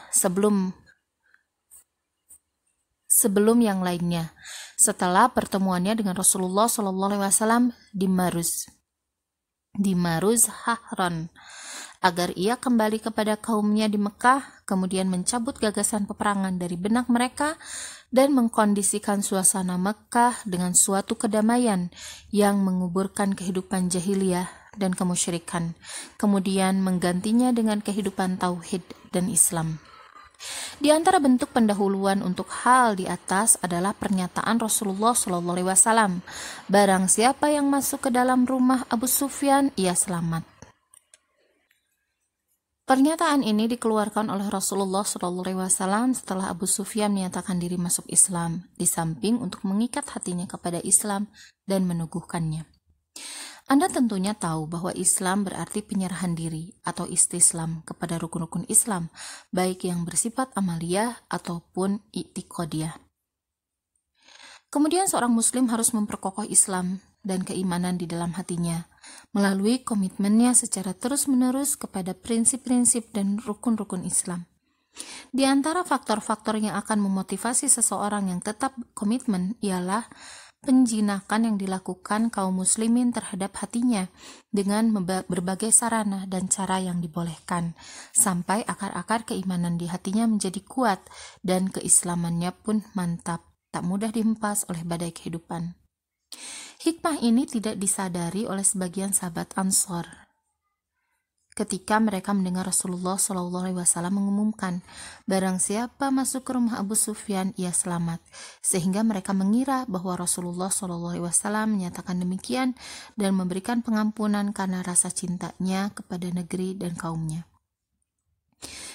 S1: sebelum yang lainnya, setelah pertemuannya dengan Rasulullah SAW di Maruz Hahran, agar ia kembali kepada kaumnya di Mekah, kemudian mencabut gagasan peperangan dari benak mereka dan mengkondisikan suasana Mekah dengan suatu kedamaian yang menguburkan kehidupan jahiliyah dan kemusyrikan, kemudian menggantinya dengan kehidupan tauhid dan Islam. Di antara bentuk pendahuluan untuk hal di atas adalah pernyataan Rasulullah SAW, barang siapa yang masuk ke dalam rumah Abu Sufyan, ia selamat. Pernyataan ini dikeluarkan oleh Rasulullah SAW setelah Abu Sufyan menyatakan diri masuk Islam, di samping untuk mengikat hatinya kepada Islam dan meneguhkannya. Anda tentunya tahu bahwa Islam berarti penyerahan diri atau istislam kepada rukun-rukun Islam, baik yang bersifat amaliyah ataupun i'tiqadiyah. Kemudian seorang muslim harus memperkokoh Islam dan keimanan di dalam hatinya, melalui komitmennya secara terus-menerus kepada prinsip-prinsip dan rukun-rukun Islam. Di antara faktor-faktor yang akan memotivasi seseorang yang tetap komitmen ialah penjinakan yang dilakukan kaum muslimin terhadap hatinya dengan berbagai sarana dan cara yang dibolehkan, sampai akar-akar keimanan di hatinya menjadi kuat dan keislamannya pun mantap, tak mudah dihempas oleh badai kehidupan. Hikmah ini tidak disadari oleh sebagian sahabat Ansor ketika mereka mendengar Rasulullah SAW mengumumkan, barang siapa masuk ke rumah Abu Sufyan, ia selamat. Sehingga mereka mengira bahwa Rasulullah SAW menyatakan demikian dan memberikan pengampunan karena rasa cintanya kepada negeri dan kaumnya.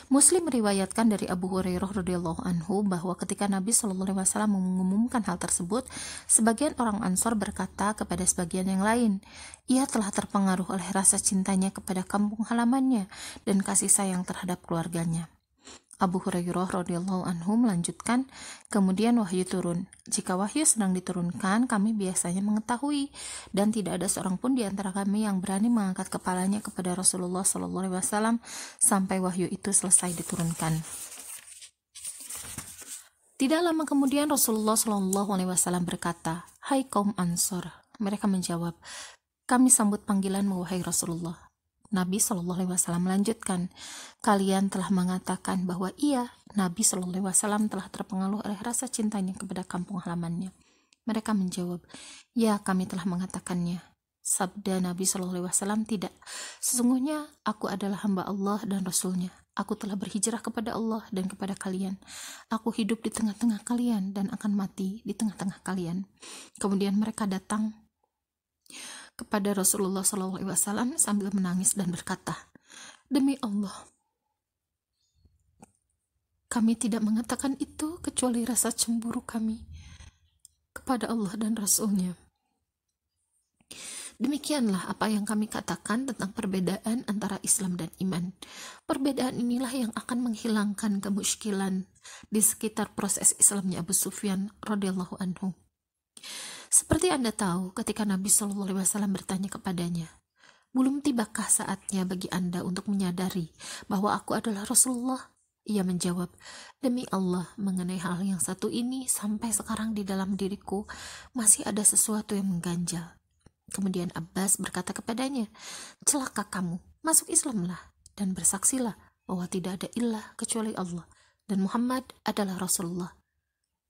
S1: Muslim meriwayatkan dari Abu Hurairah radhiyallahu anhu bahwa ketika Nabi SAW mengumumkan hal tersebut, sebagian orang Ansor berkata kepada sebagian yang lain, ia telah terpengaruh oleh rasa cintanya kepada kampung halamannya dan kasih sayang terhadap keluarganya. Abu Hurairah radhiyallahu anhu melanjutkan, kemudian wahyu turun. Jika wahyu sedang diturunkan, kami biasanya mengetahui, dan tidak ada seorang pun di antara kami yang berani mengangkat kepalanya kepada Rasulullah SAW sampai wahyu itu selesai diturunkan. Tidak lama kemudian Rasulullah SAW berkata, "Hai kaum Ansor." Mereka menjawab, "Kami sambut panggilanmu, wahai Rasulullah." Nabi SAW melanjutkan, kalian telah mengatakan bahwa Nabi SAW telah terpengaruh oleh rasa cintanya kepada kampung halamannya. Mereka menjawab, ya kami telah mengatakannya. Sabda Nabi SAW, tidak, sesungguhnya aku adalah hamba Allah dan Rasulnya. Aku telah berhijrah kepada Allah dan kepada kalian. Aku hidup di tengah-tengah kalian dan akan mati di tengah-tengah kalian. Kemudian mereka datang kepada Rasulullah SAW sambil menangis dan berkata, demi Allah, kami tidak mengatakan itu kecuali rasa cemburu kami kepada Allah dan Rasulnya. Demikianlah apa yang kami katakan tentang perbedaan antara Islam dan iman. Perbedaan inilah yang akan menghilangkan kemusykilan di sekitar proses Islamnya Abu Sufyan radhiyallahu anhu. Seperti Anda tahu, ketika Nabi SAW bertanya kepadanya, belum tibakah saatnya bagi Anda untuk menyadari bahwa aku adalah Rasulullah? Ia menjawab, demi Allah, mengenai hal yang satu ini sampai sekarang di dalam diriku masih ada sesuatu yang mengganjal. Kemudian Abbas berkata kepadanya, celaka kamu, masuk Islamlah dan bersaksilah bahwa tidak ada ilah kecuali Allah dan Muhammad adalah Rasulullah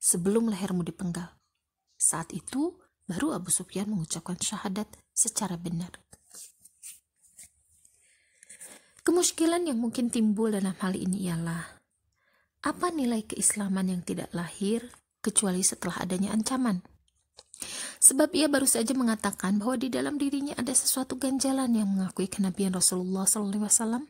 S1: sebelum lehermu dipenggal. Saat itu baru Abu Sufyan mengucapkan syahadat secara benar. Kemusykilan yang mungkin timbul dalam hal ini ialah, apa nilai keislaman yang tidak lahir kecuali setelah adanya ancaman? Sebab ia baru saja mengatakan bahwa di dalam dirinya ada sesuatu ganjalan yang mengakui kenabian Rasulullah SAW.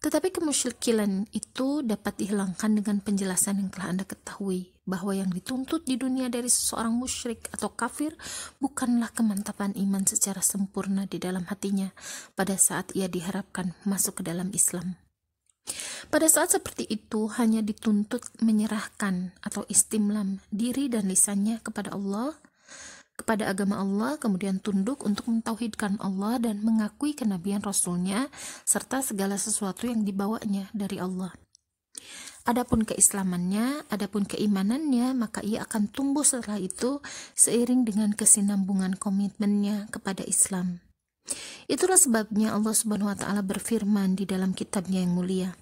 S1: Tetapi kemusykilan itu dapat dihilangkan dengan penjelasan yang telah Anda ketahui, bahwa yang dituntut di dunia dari seseorang musyrik atau kafir bukanlah kemantapan iman secara sempurna di dalam hatinya pada saat ia diharapkan masuk ke dalam Islam. Pada saat seperti itu hanya dituntut menyerahkan atau istimlam diri dan lisannya kepada Allah, kepada agama Allah, kemudian tunduk untuk mentauhidkan Allah dan mengakui kenabian Rasulnya serta segala sesuatu yang dibawanya dari Allah. Adapun keislamannya, adapun keimanannya, maka ia akan tumbuh setelah itu seiring dengan kesinambungan komitmennya kepada Islam. Itulah sebabnya Allah Subhanahu wa taala berfirman di dalam kitabnya yang mulia.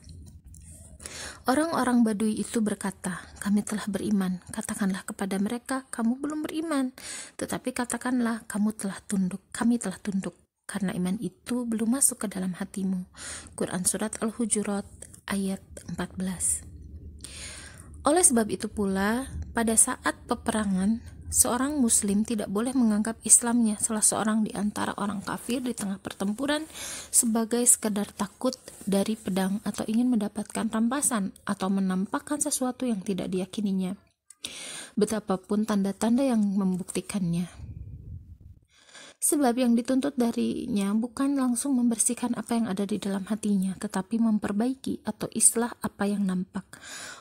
S1: Orang-orang Badui itu berkata, "Kami telah beriman." Katakanlah kepada mereka, "Kamu belum beriman." Tetapi katakanlah, "Kami telah tunduk." Karena iman itu belum masuk ke dalam hatimu. Quran Surat Al-Hujurat ayat 14. Oleh sebab itu pula, pada saat peperangan, seorang muslim tidak boleh menganggap Islamnya salah seorang di antara orang kafir di tengah pertempuran sebagai sekadar takut dari pedang atau ingin mendapatkan rampasan atau menampakkan sesuatu yang tidak diyakininya, betapapun tanda-tanda yang membuktikannya. Sebab yang dituntut darinya bukan langsung membersihkan apa yang ada di dalam hatinya, tetapi memperbaiki atau islah apa yang nampak.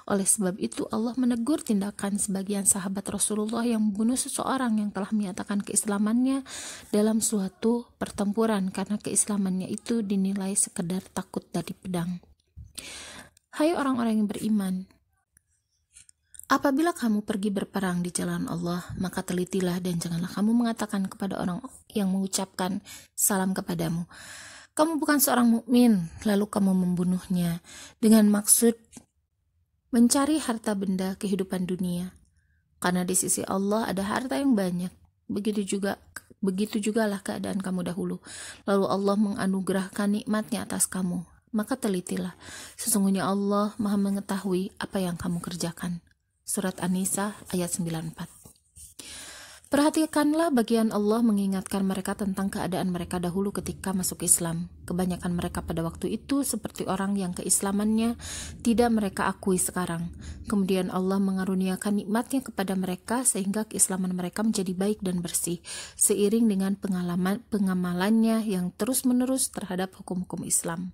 S1: Oleh sebab itu Allah menegur tindakan sebagian sahabat Rasulullah yang membunuh seseorang yang telah menyatakan keislamannya dalam suatu pertempuran karena keislamannya itu dinilai sekedar takut dari pedang. Hai orang-orang yang beriman, apabila kamu pergi berperang di jalan Allah, maka telitilah dan janganlah kamu mengatakan kepada orang yang mengucapkan salam kepadamu, "Kamu bukan seorang mukmin," lalu kamu membunuhnya dengan maksud mencari harta benda kehidupan dunia. Karena di sisi Allah ada harta yang banyak. Begitu jugalah keadaan kamu dahulu. Lalu Allah menganugerahkan nikmatnya atas kamu. Maka telitilah. Sesungguhnya Allah Maha mengetahui apa yang kamu kerjakan. Surat An-Nisa ayat 94. Perhatikanlah bagian Allah mengingatkan mereka tentang keadaan mereka dahulu ketika masuk Islam. Kebanyakan mereka pada waktu itu seperti orang yang keislamannya tidak mereka akui sekarang. Kemudian Allah mengaruniakan nikmatnya kepada mereka sehingga keislaman mereka menjadi baik dan bersih, seiring dengan pengamalannya yang terus-menerus terhadap hukum-hukum Islam.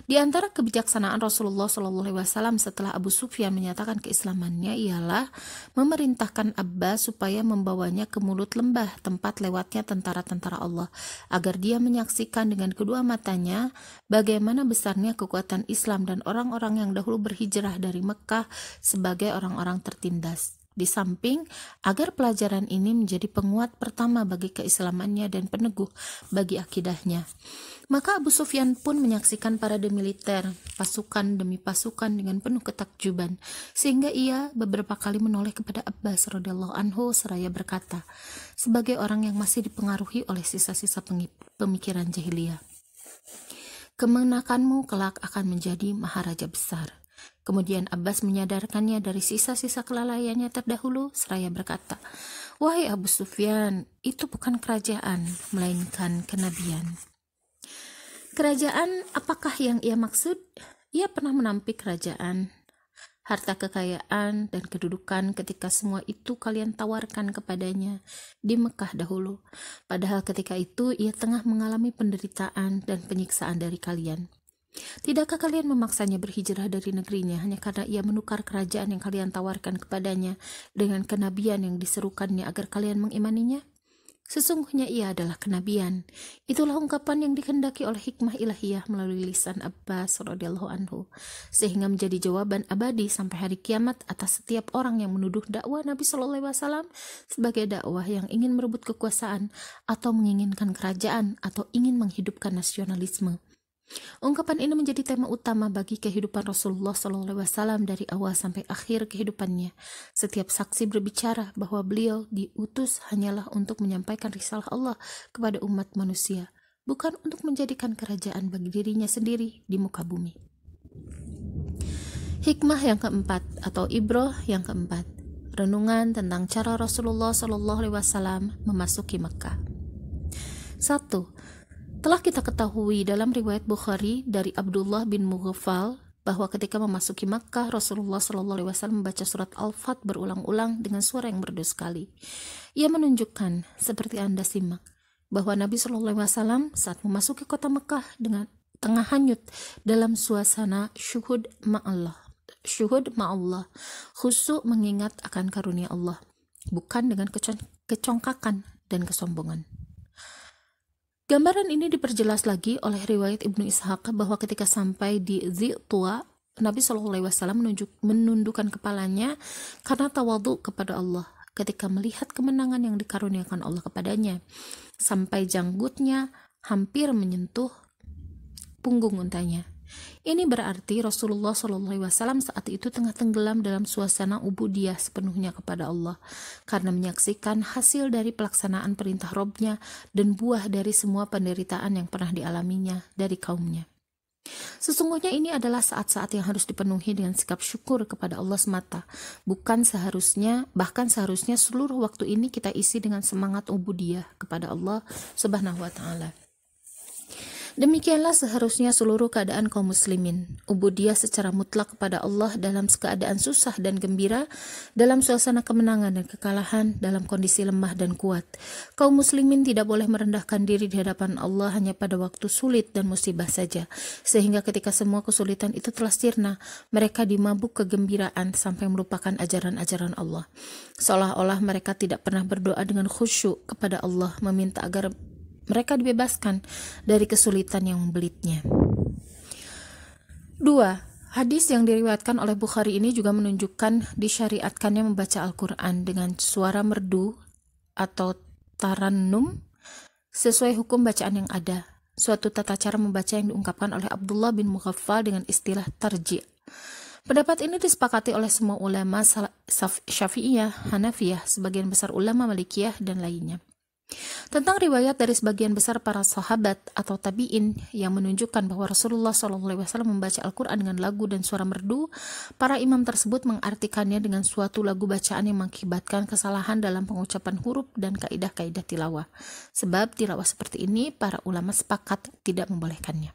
S1: Di antara kebijaksanaan Rasulullah SAW setelah Abu Sufyan menyatakan keislamannya ialah memerintahkan Abbas supaya membawanya ke mulut lembah tempat lewatnya tentara-tentara Allah, agar dia menyaksikan dengan kedua matanya bagaimana besarnya kekuatan Islam dan orang-orang yang dahulu berhijrah dari Mekah sebagai orang-orang tertindas. Di samping, agar pelajaran ini menjadi penguat pertama bagi keislamannya dan peneguh bagi akidahnya. Maka Abu Sufyan pun menyaksikan parade militer, pasukan demi pasukan dengan penuh ketakjuban, sehingga ia beberapa kali menoleh kepada Abbas radhiyallahu anhu seraya berkata, sebagai orang yang masih dipengaruhi oleh sisa-sisa pemikiran jahiliyah, "Kemenakanmu kelak akan menjadi maharaja besar." Kemudian Abbas menyadarkannya dari sisa-sisa kelalaiannya terdahulu seraya berkata, "Wahai Abu Sufyan, itu bukan kerajaan, melainkan kenabian." Kerajaan apakah yang ia maksud? Ia pernah menampik kerajaan, harta kekayaan, dan kedudukan ketika semua itu kalian tawarkan kepadanya di Mekah dahulu. Padahal ketika itu ia tengah mengalami penderitaan dan penyiksaan dari kalian. Tidakkah kalian memaksanya berhijrah dari negerinya hanya karena ia menukar kerajaan yang kalian tawarkan kepadanya dengan kenabian yang diserukannya agar kalian mengimaninya? Sesungguhnya ia adalah kenabian. Itulah ungkapan yang dikehendaki oleh hikmah ilahiyah melalui lisan Abbas radhiyallahu anhu, sehingga menjadi jawaban abadi sampai hari kiamat atas setiap orang yang menuduh dakwah Nabi Shallallahu Alaihi Wasallam sebagai dakwah yang ingin merebut kekuasaan atau menginginkan kerajaan atau ingin menghidupkan nasionalisme. Ungkapan ini menjadi tema utama bagi kehidupan Rasulullah SAW dari awal sampai akhir kehidupannya. Setiap saksi berbicara bahwa beliau diutus hanyalah untuk menyampaikan risalah Allah kepada umat manusia, bukan untuk menjadikan kerajaan bagi dirinya sendiri di muka bumi. Hikmah yang keempat atau ibroh yang keempat, renungan tentang cara Rasulullah SAW memasuki Mekah. 1. Telah kita ketahui dalam riwayat Bukhari dari Abdullah bin Mughaffal bahwa ketika memasuki Makkah, Rasulullah SAW membaca surat Al-Fat berulang-ulang dengan suara yang merdu sekali. Ia menunjukkan, seperti Anda simak, bahwa Nabi SAW saat memasuki kota Makkah dengan tengah hanyut dalam suasana syuhud ma'allah, khusyuk mengingat akan karunia Allah, bukan dengan kecongkakan dan kesombongan. Gambaran ini diperjelas lagi oleh riwayat Ibnu Ishaq bahwa ketika sampai di Dzi Tuwa, Nabi SAW menundukkan kepalanya karena tawadhu kepada Allah ketika melihat kemenangan yang dikaruniakan Allah kepadanya, sampai janggutnya hampir menyentuh punggung untanya. Ini berarti Rasulullah SAW saat itu tengah tenggelam dalam suasana ubudiyah sepenuhnya kepada Allah, karena menyaksikan hasil dari pelaksanaan perintah Robnya dan buah dari semua penderitaan yang pernah dialaminya dari kaumnya. Sesungguhnya ini adalah saat-saat yang harus dipenuhi dengan sikap syukur kepada Allah semata. Bahkan seharusnya seluruh waktu ini kita isi dengan semangat ubudiyah kepada Allah Subhanahu wa Ta'ala. Demikianlah seharusnya seluruh keadaan kaum muslimin, ubudiyah secara mutlak kepada Allah dalam keadaan susah dan gembira, dalam suasana kemenangan dan kekalahan, dalam kondisi lemah dan kuat. Kaum muslimin tidak boleh merendahkan diri di hadapan Allah hanya pada waktu sulit dan musibah saja, sehingga ketika semua kesulitan itu telah sirna, mereka dimabuk kegembiraan sampai melupakan ajaran-ajaran Allah. Seolah-olah mereka tidak pernah berdoa dengan khusyuk kepada Allah, meminta agar mereka dibebaskan dari kesulitan yang membelitnya. 2. Hadis yang diriwayatkan oleh Bukhari ini juga menunjukkan disyariatkannya membaca Al-Quran dengan suara merdu atau tarannum sesuai hukum bacaan yang ada, suatu tata cara membaca yang diungkapkan oleh Abdullah bin Mughaffal dengan istilah tarji'. Pendapat ini disepakati oleh semua ulama Syafi'iyah, Hanafiyah, sebagian besar ulama Malikiyah, dan lainnya. Tentang riwayat dari sebagian besar para sahabat atau tabi'in yang menunjukkan bahwa Rasulullah SAW membaca Al-Quran dengan lagu dan suara merdu, para imam tersebut mengartikannya dengan suatu lagu bacaan yang mengakibatkan kesalahan dalam pengucapan huruf dan kaidah-kaidah tilawah. Sebab tilawah seperti ini para ulama sepakat tidak membolehkannya.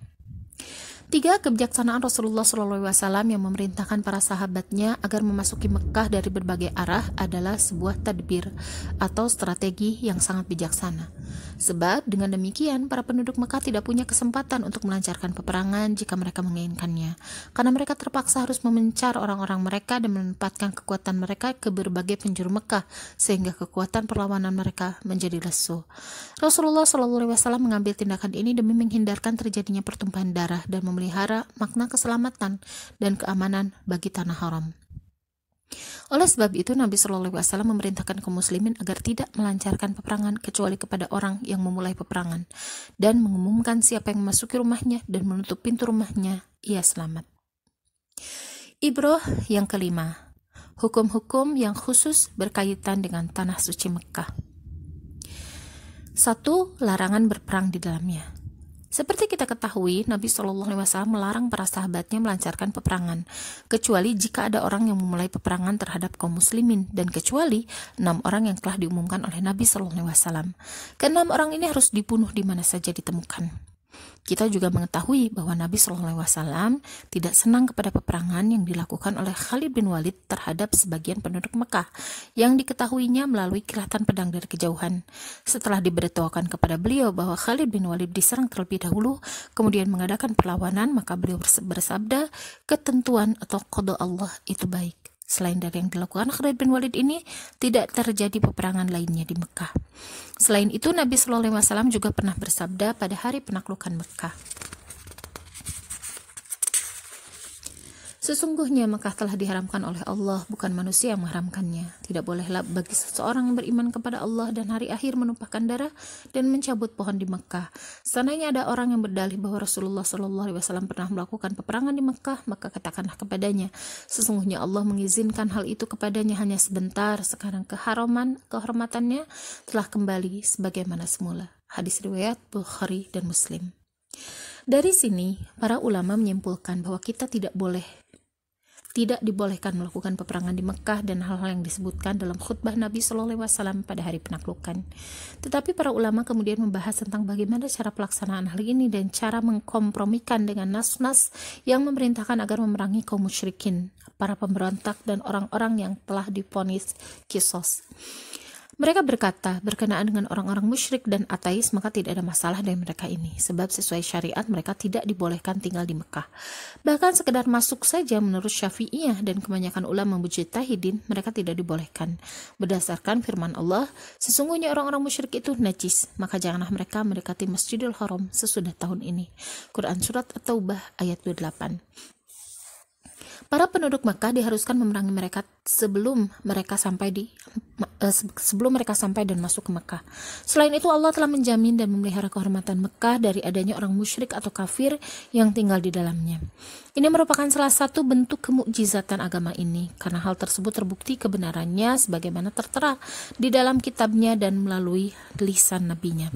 S1: 3. Kebijaksanaan Rasulullah SAW yang memerintahkan para sahabatnya agar memasuki Mekah dari berbagai arah adalah sebuah tadbir atau strategi yang sangat bijaksana. Sebab dengan demikian para penduduk Mekah tidak punya kesempatan untuk melancarkan peperangan jika mereka menginginkannya, karena mereka terpaksa harus memencar orang-orang mereka dan menempatkan kekuatan mereka ke berbagai penjuru Mekah sehingga kekuatan perlawanan mereka menjadi lesu. Rasulullah SAW mengambil tindakan ini demi menghindarkan terjadinya pertumpahan darah dan memelihara makna keselamatan dan keamanan bagi tanah haram. Oleh sebab itu Nabi SAW memerintahkan kaum muslimin agar tidak melancarkan peperangan kecuali kepada orang yang memulai peperangan, dan mengumumkan siapa yang memasuki rumahnya dan menutup pintu rumahnya, ia selamat. Ibroh yang kelima, hukum-hukum yang khusus berkaitan dengan tanah suci Mekah. 1. Larangan berperang di dalamnya. Seperti kita ketahui, Nabi SAW melarang para sahabatnya melancarkan peperangan, kecuali jika ada orang yang memulai peperangan terhadap kaum muslimin, dan kecuali 6 orang yang telah diumumkan oleh Nabi SAW. Ke-6 orang ini harus dibunuh di mana saja ditemukan. Kita juga mengetahui bahwa Nabi SAW tidak senang kepada peperangan yang dilakukan oleh Khalid bin Walid terhadap sebagian penduduk Mekah yang diketahuinya melalui kilatan pedang dari kejauhan. Setelah diberitahukan kepada beliau bahwa Khalid bin Walid diserang terlebih dahulu, kemudian mengadakan perlawanan, maka beliau bersabda, ketentuan atau qada Allah itu baik. Selain dari yang dilakukan Khalid bin Walid ini, tidak terjadi peperangan lainnya di Mekah. Selain itu, Nabi SAW juga pernah bersabda pada hari penaklukan Mekah, sesungguhnya Mekah telah diharamkan oleh Allah, bukan manusia yang mengharamkannya. Tidak bolehlah bagi seseorang yang beriman kepada Allah dan hari akhir menumpahkan darah dan mencabut pohon di Mekah. Seandainya ada orang yang berdalih bahwa Rasulullah SAW pernah melakukan peperangan di Mekah, maka katakanlah kepadanya, sesungguhnya Allah mengizinkan hal itu kepadanya hanya sebentar. Sekarang kehormatannya telah kembali sebagaimana semula. Hadis riwayat Bukhari dan Muslim. Dari sini, para ulama menyimpulkan bahwa kita tidak dibolehkan melakukan peperangan di Mekah dan hal-hal yang disebutkan dalam khutbah Nabi SAW pada hari penaklukan. Tetapi para ulama kemudian membahas tentang bagaimana cara pelaksanaan hal ini dan cara mengkompromikan dengan nas-nas yang memerintahkan agar memerangi kaum musyrikin, para pemberontak dan orang-orang yang telah divonis qisas. Mereka berkata, berkenaan dengan orang-orang musyrik dan ateis, maka tidak ada masalah dari mereka ini, sebab sesuai syariat mereka tidak dibolehkan tinggal di Mekah. Bahkan sekedar masuk saja menurut Syafi'iyah dan kebanyakan ulama mujtahidin, mereka tidak dibolehkan. Berdasarkan firman Allah, sesungguhnya orang-orang musyrik itu najis, maka janganlah mereka mendekati Masjidil Haram sesudah tahun ini. Quran Surat At-Taubah ayat 28. Para penduduk Mekah diharuskan memerangi mereka sebelum mereka sampai dan masuk ke Mekah. Selain itu, Allah telah menjamin dan memelihara kehormatan Mekah dari adanya orang musyrik atau kafir yang tinggal di dalamnya. Ini merupakan salah satu bentuk kemukjizatan agama ini, karena hal tersebut terbukti kebenarannya sebagaimana tertera di dalam kitabnya dan melalui lisan nabinya.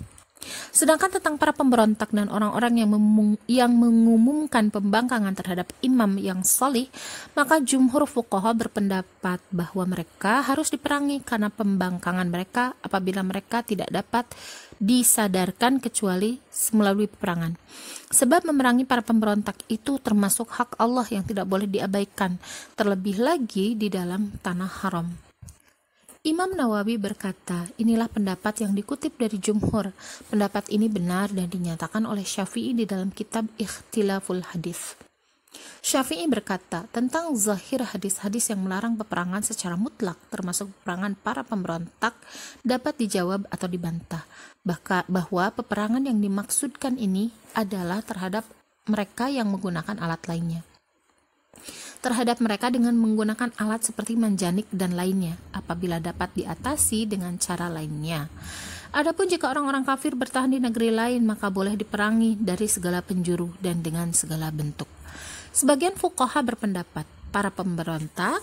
S1: Sedangkan tentang para pemberontak dan orang-orang yang mengumumkan pembangkangan terhadap imam yang salih, maka jumhur fuqaha berpendapat bahwa mereka harus diperangi karena pembangkangan mereka apabila mereka tidak dapat disadarkan kecuali melalui peperangan. Sebab memerangi para pemberontak itu termasuk hak Allah yang tidak boleh diabaikan, terlebih lagi di dalam tanah haram. Imam Nawawi berkata, inilah pendapat yang dikutip dari jumhur. Pendapat ini benar dan dinyatakan oleh Syafi'i di dalam kitab Ikhtilaful Hadis. Syafi'i berkata, tentang zahir hadis-hadis yang melarang peperangan secara mutlak, termasuk peperangan para pemberontak, dapat dijawab atau dibantah, bahwa peperangan yang dimaksudkan ini adalah terhadap mereka yang menggunakan alat lainnya. Terhadap mereka dengan menggunakan alat seperti manjanik dan lainnya, apabila dapat diatasi dengan cara lainnya. Adapun jika orang-orang kafir bertahan di negeri lain, maka boleh diperangi dari segala penjuru dan dengan segala bentuk. Sebagian fuqaha berpendapat, para pemberontak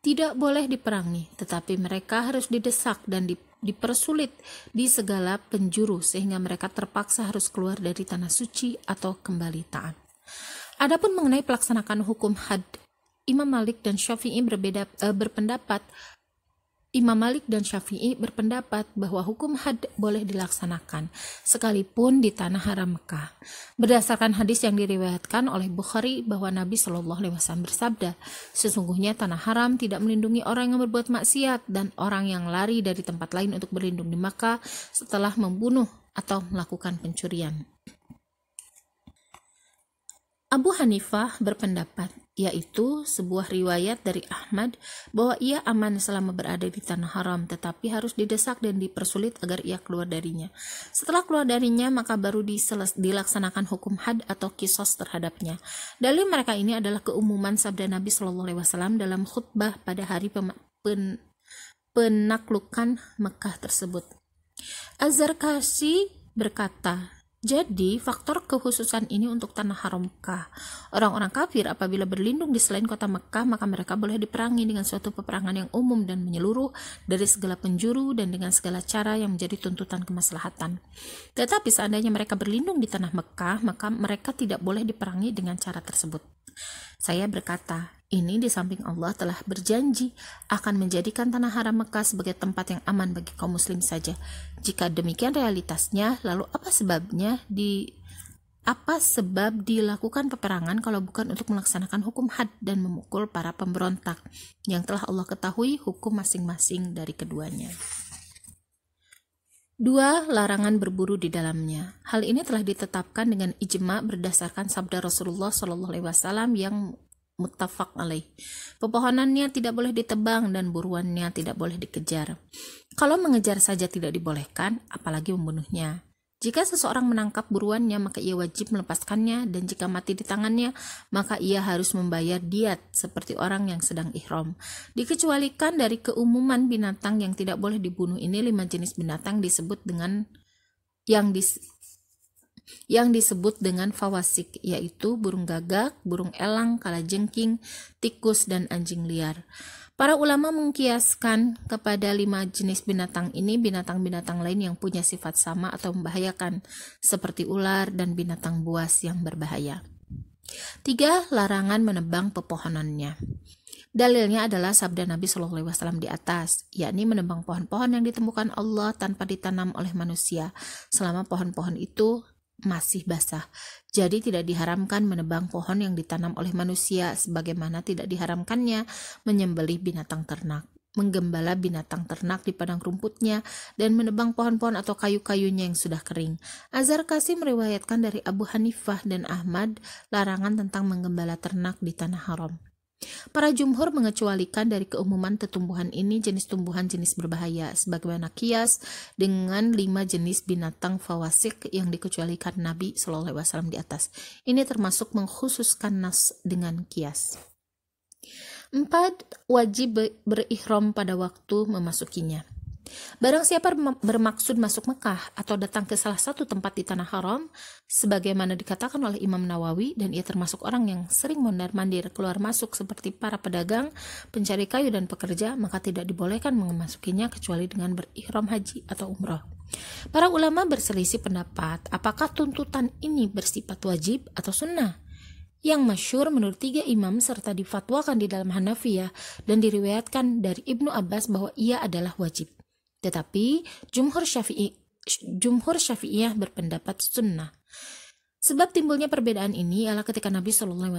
S1: tidak boleh diperangi, tetapi mereka harus didesak dan dipersulit di segala penjuru, sehingga mereka terpaksa harus keluar dari tanah suci atau kembali taat. Adapun mengenai pelaksanaan hukum had, Imam Malik dan Syafi'i berpendapat bahwa hukum had boleh dilaksanakan sekalipun di tanah haram Mekah. Berdasarkan hadis yang diriwayatkan oleh Bukhari bahwa Nabi Shallallahu Alaihi Wasallam bersabda, sesungguhnya tanah haram tidak melindungi orang yang berbuat maksiat dan orang yang lari dari tempat lain untuk berlindung di Makkah setelah membunuh atau melakukan pencurian. Abu Hanifah berpendapat, yaitu sebuah riwayat dari Ahmad bahwa ia aman selama berada di tanah haram, tetapi harus didesak dan dipersulit agar ia keluar darinya. Setelah keluar darinya, maka baru dilaksanakan hukum had atau kisos terhadapnya. Dalil mereka ini adalah keumuman sabda Nabi Shallallahu Alaihi Wasallam dalam khutbah pada hari penaklukan Mekah tersebut. Az-Zarkashi berkata, jadi, faktor kekhususan ini untuk tanah haram Mekah. Orang-orang kafir apabila berlindung di selain kota Mekah, maka mereka boleh diperangi dengan suatu peperangan yang umum dan menyeluruh dari segala penjuru dan dengan segala cara yang menjadi tuntutan kemaslahatan. Tetapi seandainya mereka berlindung di tanah Mekah, maka mereka tidak boleh diperangi dengan cara tersebut. Saya berkata, ini di samping Allah telah berjanji akan menjadikan tanah haram Mekah sebagai tempat yang aman bagi kaum muslim saja. Jika demikian realitasnya, lalu apa sebab dilakukan peperangan kalau bukan untuk melaksanakan hukum had dan memukul para pemberontak yang telah Allah ketahui hukum masing-masing dari keduanya. 2. Larangan berburu di dalamnya. Hal ini telah ditetapkan dengan ijma berdasarkan sabda Rasulullah SAW yang muttafaq alaih. Pepohonannya tidak boleh ditebang dan buruannya tidak boleh dikejar. Kalau mengejar saja tidak dibolehkan, apalagi membunuhnya. Jika seseorang menangkap buruannya, maka ia wajib melepaskannya, dan jika mati di tangannya, maka ia harus membayar diat seperti orang yang sedang ihram. Dikecualikan dari keumuman binatang yang tidak boleh dibunuh ini, 5 jenis binatang disebut dengan yang disebut dengan fawasik, yaitu burung gagak, burung elang, kalajengking, tikus, dan anjing liar. Para ulama mengkiaskan kepada 5 jenis binatang ini binatang-binatang lain yang punya sifat sama atau membahayakan, seperti ular dan binatang buas yang berbahaya. 3. Larangan menebang pepohonannya. Dalilnya adalah sabda Nabi Shallallahu Alaihi Wasallam di atas, yakni menebang pohon-pohon yang ditemukan Allah tanpa ditanam oleh manusia, selama pohon-pohon itu masih basah. Jadi tidak diharamkan menebang pohon yang ditanam oleh manusia, sebagaimana tidak diharamkannya menyembelih binatang ternak, menggembala binatang ternak di padang rumputnya, dan menebang pohon-pohon atau kayu-kayunya yang sudah kering. Az-Zarkashi meriwayatkan dari Abu Hanifah dan Ahmad larangan tentang menggembala ternak di tanah haram. Para jumhur mengecualikan dari keumuman tetumbuhan ini jenis tumbuhan jenis berbahaya, sebagaimana kias dengan 5 jenis binatang fawasik yang dikecualikan Nabi SAW di atas. Ini termasuk mengkhususkan nas dengan kias. 4. Wajib berihram pada waktu memasukinya. Barang siapa bermaksud masuk Mekah atau datang ke salah satu tempat di tanah haram, sebagaimana dikatakan oleh Imam Nawawi, dan ia termasuk orang yang sering mondar-mandir keluar masuk seperti para pedagang, pencari kayu dan pekerja, maka tidak dibolehkan memasukinya kecuali dengan berihram haji atau umrah. Para ulama berselisih pendapat apakah tuntutan ini bersifat wajib atau sunnah. Yang masyhur menurut 3 imam serta difatwakan di dalam Hanafiyah dan diriwayatkan dari Ibnu Abbas bahwa ia adalah wajib. Tetapi jumhur Syafi'iyah berpendapat sunnah. Sebab timbulnya perbedaan ini ialah ketika Nabi SAW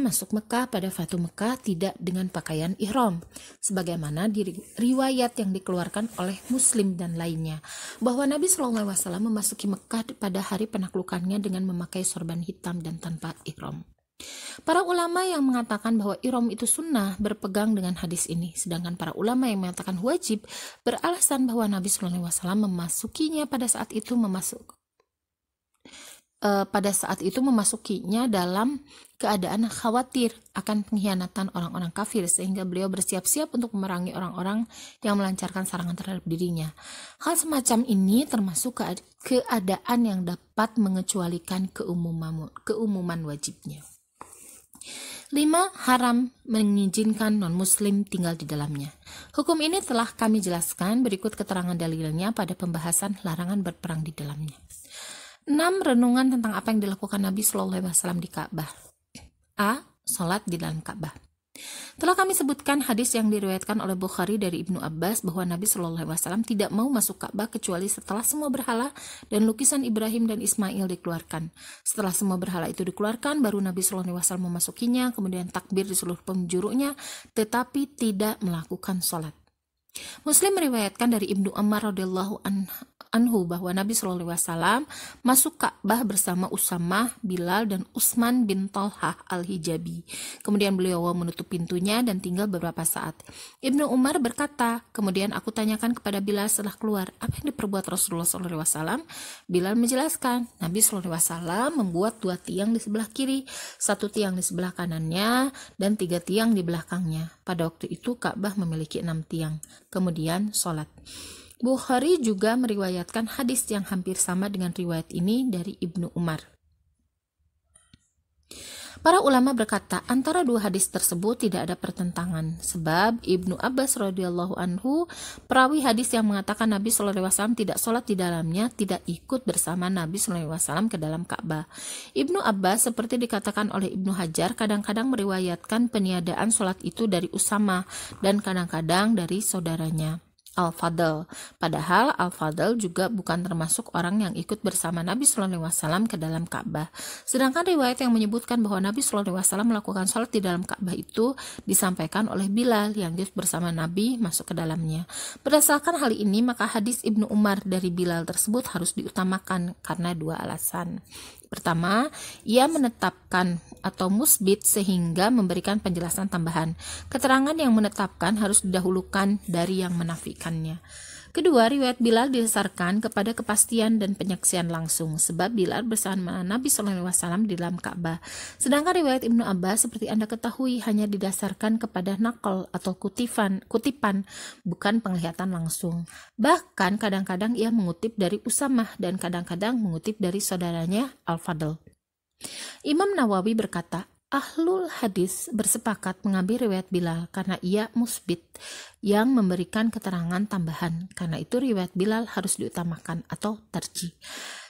S1: masuk Mekah pada Fatu Mekah tidak dengan pakaian ihram, sebagaimana di riwayat yang dikeluarkan oleh Muslim dan lainnya, bahwa Nabi SAW memasuki Mekah pada hari penaklukannya dengan memakai sorban hitam dan tanpa ihram. Para ulama yang mengatakan bahwa ihram itu sunnah berpegang dengan hadis ini, sedangkan para ulama yang mengatakan wajib beralasan bahwa Nabi SAW memasukinya pada saat itu memasukinya dalam keadaan khawatir akan pengkhianatan orang-orang kafir, sehingga beliau bersiap-siap untuk memerangi orang-orang yang melancarkan serangan terhadap dirinya. Hal semacam ini termasuk keadaan yang dapat mengecualikan keumuman wajibnya. 5. Haram mengizinkan non-muslim tinggal di dalamnya. Hukum ini telah kami jelaskan, berikut keterangan dalilnya pada pembahasan larangan berperang di dalamnya. 6. Renungan tentang apa yang dilakukan Nabi SAW di Ka'bah. A. Salat di dalam Ka'bah. Telah kami sebutkan hadis yang diriwayatkan oleh Bukhari dari Ibnu Abbas bahwa Nabi SAW tidak mau masuk Ka'bah kecuali setelah semua berhala dan lukisan Ibrahim dan Ismail dikeluarkan. Setelah semua berhala itu dikeluarkan, baru Nabi SAW memasukinya, kemudian takbir di seluruh penjurunya, tetapi tidak melakukan sholat. Muslim meriwayatkan dari Ibnu Umar radhiyallahu anhu bahwa Nabi SAW masuk Ka'bah bersama Usamah, Bilal, dan Utsman bin Thalhah al-Hijabi. Kemudian beliau menutup pintunya dan tinggal beberapa saat. Ibnu Umar berkata, kemudian aku tanyakan kepada Bilal setelah keluar, apa yang diperbuat Rasulullah SAW? Bilal menjelaskan, Nabi SAW membuat 2 tiang di sebelah kiri, 1 tiang di sebelah kanannya, dan 3 tiang di belakangnya. Pada waktu itu Ka'bah memiliki 6 tiang. Kemudian sholat. Bukhari juga meriwayatkan hadis yang hampir sama dengan riwayat ini dari Ibnu Umar. Para ulama berkata antara 2 hadis tersebut tidak ada pertentangan, sebab Ibnu Abbas radhiyallahu anhu, perawi hadis yang mengatakan Nabi SAW tidak sholat di dalamnya, tidak ikut bersama Nabi SAW ke dalam Ka'bah. Ibnu Abbas, seperti dikatakan oleh Ibnu Hajar, kadang-kadang meriwayatkan peniadaan sholat itu dari Usamah dan kadang-kadang dari saudaranya Al-Fadl. Padahal Al-Fadl juga bukan termasuk orang yang ikut bersama Nabi SAW ke dalam Ka'bah. Sedangkan riwayat yang menyebutkan bahwa Nabi SAW melakukan sholat di dalam Ka'bah itu disampaikan oleh Bilal yang ikut bersama Nabi masuk ke dalamnya. Berdasarkan hal ini, maka hadis Ibnu Umar dari Bilal tersebut harus diutamakan karena 2 alasan. Pertama, ia menetapkan atau musbit sehingga memberikan penjelasan tambahan. Keterangan yang menetapkan harus didahulukan dari yang menafikannya. Kedua, riwayat Bilal didasarkan kepada kepastian dan penyaksian langsung, sebab Bilal bersama Nabi SAW di dalam Ka'bah. Sedangkan riwayat Ibnu Abbas, seperti Anda ketahui, hanya didasarkan kepada naqal atau kutipan, bukan penglihatan langsung. Bahkan kadang-kadang ia mengutip dari Usamah dan kadang-kadang mengutip dari saudaranya Al-Fadl. Imam Nawawi berkata, Ahlul hadis bersepakat mengambil riwayat Bilal karena ia musbit yang memberikan keterangan tambahan. Karena itu riwayat Bilal harus diutamakan atau tarjih.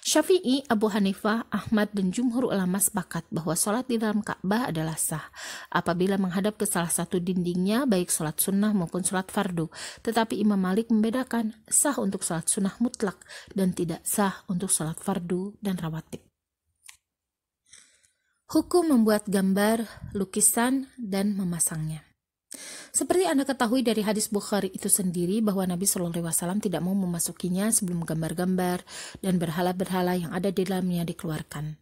S1: Syafi'i, Abu Hanifah, Ahmad, dan jumhur ulama sepakat bahwa sholat di dalam Ka'bah adalah sah apabila menghadap ke salah satu dindingnya, baik sholat sunnah maupun sholat fardu. Tetapi Imam Malik membedakan sah untuk sholat sunnah mutlak dan tidak sah untuk sholat fardu dan rawatib. Hukum membuat gambar, lukisan, dan memasangnya. Seperti Anda ketahui dari hadis Bukhari itu sendiri bahwa Nabi SAW tidak mau memasukinya sebelum gambar-gambar dan berhala-berhala yang ada di dalamnya dikeluarkan.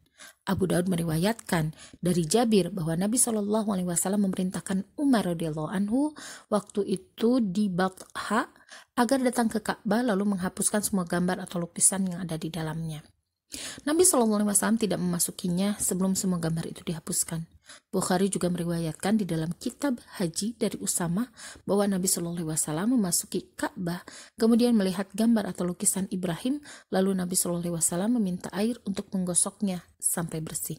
S1: Abu Daud meriwayatkan dari Jabir bahwa Nabi Shallallahu Alaihi Wasallam memerintahkan Umar radhiyallahu anhu waktu itu di Batha agar datang ke Ka'bah lalu menghapuskan semua gambar atau lukisan yang ada di dalamnya. Nabi Shallallahu Alaihi Wasallam tidak memasukinya sebelum semua gambar itu dihapuskan. Bukhari juga meriwayatkan di dalam kitab haji dari Usamah bahwa Nabi Shallallahu Alaihi Wasallam memasuki Ka'bah, kemudian melihat gambar atau lukisan Ibrahim, lalu Nabi Shallallahu Alaihi Wasallam meminta air untuk menggosoknya sampai bersih.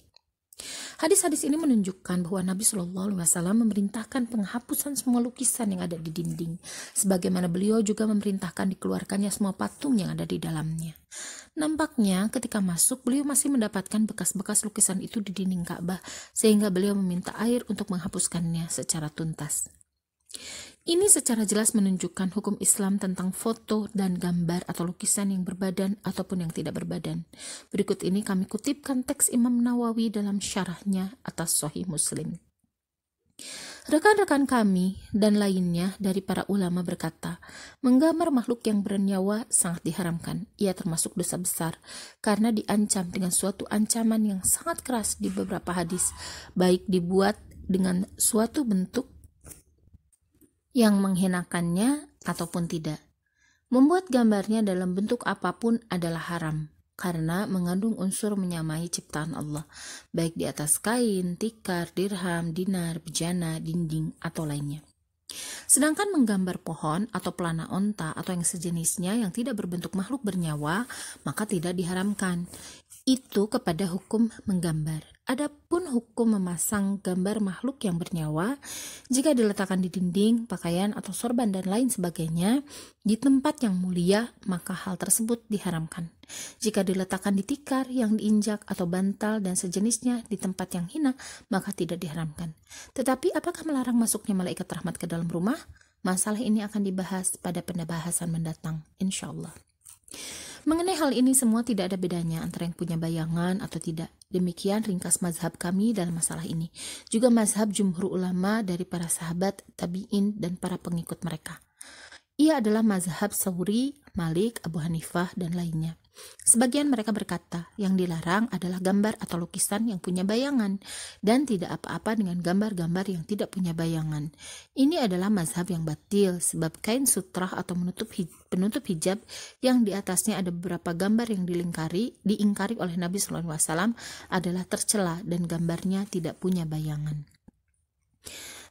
S1: Hadis-hadis ini menunjukkan bahwa Nabi Shallallahu Alaihi Wasallam memerintahkan penghapusan semua lukisan yang ada di dinding, sebagaimana beliau juga memerintahkan dikeluarkannya semua patung yang ada di dalamnya. Nampaknya ketika masuk, beliau masih mendapatkan bekas-bekas lukisan itu di dinding Ka'bah, sehingga beliau meminta air untuk menghapuskannya secara tuntas. Ini secara jelas menunjukkan hukum Islam tentang foto dan gambar atau lukisan yang berbadan ataupun yang tidak berbadan. Berikut ini kami kutipkan teks Imam Nawawi dalam syarahnya atas Sahih Muslim. Rekan-rekan kami dan lainnya dari para ulama berkata, menggambar makhluk yang bernyawa sangat diharamkan. Ia termasuk dosa besar karena diancam dengan suatu ancaman yang sangat keras di beberapa hadis, baik dibuat dengan suatu bentuk yang menghinakannya ataupun tidak. Membuat gambarnya dalam bentuk apapun adalah haram karena mengandung unsur menyamai ciptaan Allah, baik di atas kain, tikar, dirham, dinar, bejana, dinding, atau lainnya. Sedangkan menggambar pohon atau pelana onta atau yang sejenisnya yang tidak berbentuk makhluk bernyawa, maka tidak diharamkan. Itu kepada hukum menggambar. Adapun hukum memasang gambar makhluk yang bernyawa, jika diletakkan di dinding, pakaian atau sorban dan lain sebagainya di tempat yang mulia, maka hal tersebut diharamkan. Jika diletakkan di tikar yang diinjak atau bantal dan sejenisnya di tempat yang hina, maka tidak diharamkan. Tetapi apakah melarang masuknya malaikat rahmat ke dalam rumah? Masalah ini akan dibahas pada pembahasan mendatang, insya Allah. Mengenai hal ini semua tidak ada bedanya antara yang punya bayangan atau tidak. Demikian ringkas mazhab kami dalam masalah ini. Juga mazhab jumhur ulama dari para sahabat, tabi'in, dan para pengikut mereka. Ia adalah mazhab Sawri, Malik, Abu Hanifah, dan lainnya. Sebagian mereka berkata, yang dilarang adalah gambar atau lukisan yang punya bayangan, dan tidak apa-apa dengan gambar-gambar yang tidak punya bayangan. Ini adalah mazhab yang batil, sebab kain sutrah atau penutup hijab yang di atasnya ada beberapa gambar yang diingkari oleh Nabi SAW adalah tercela dan gambarnya tidak punya bayangan.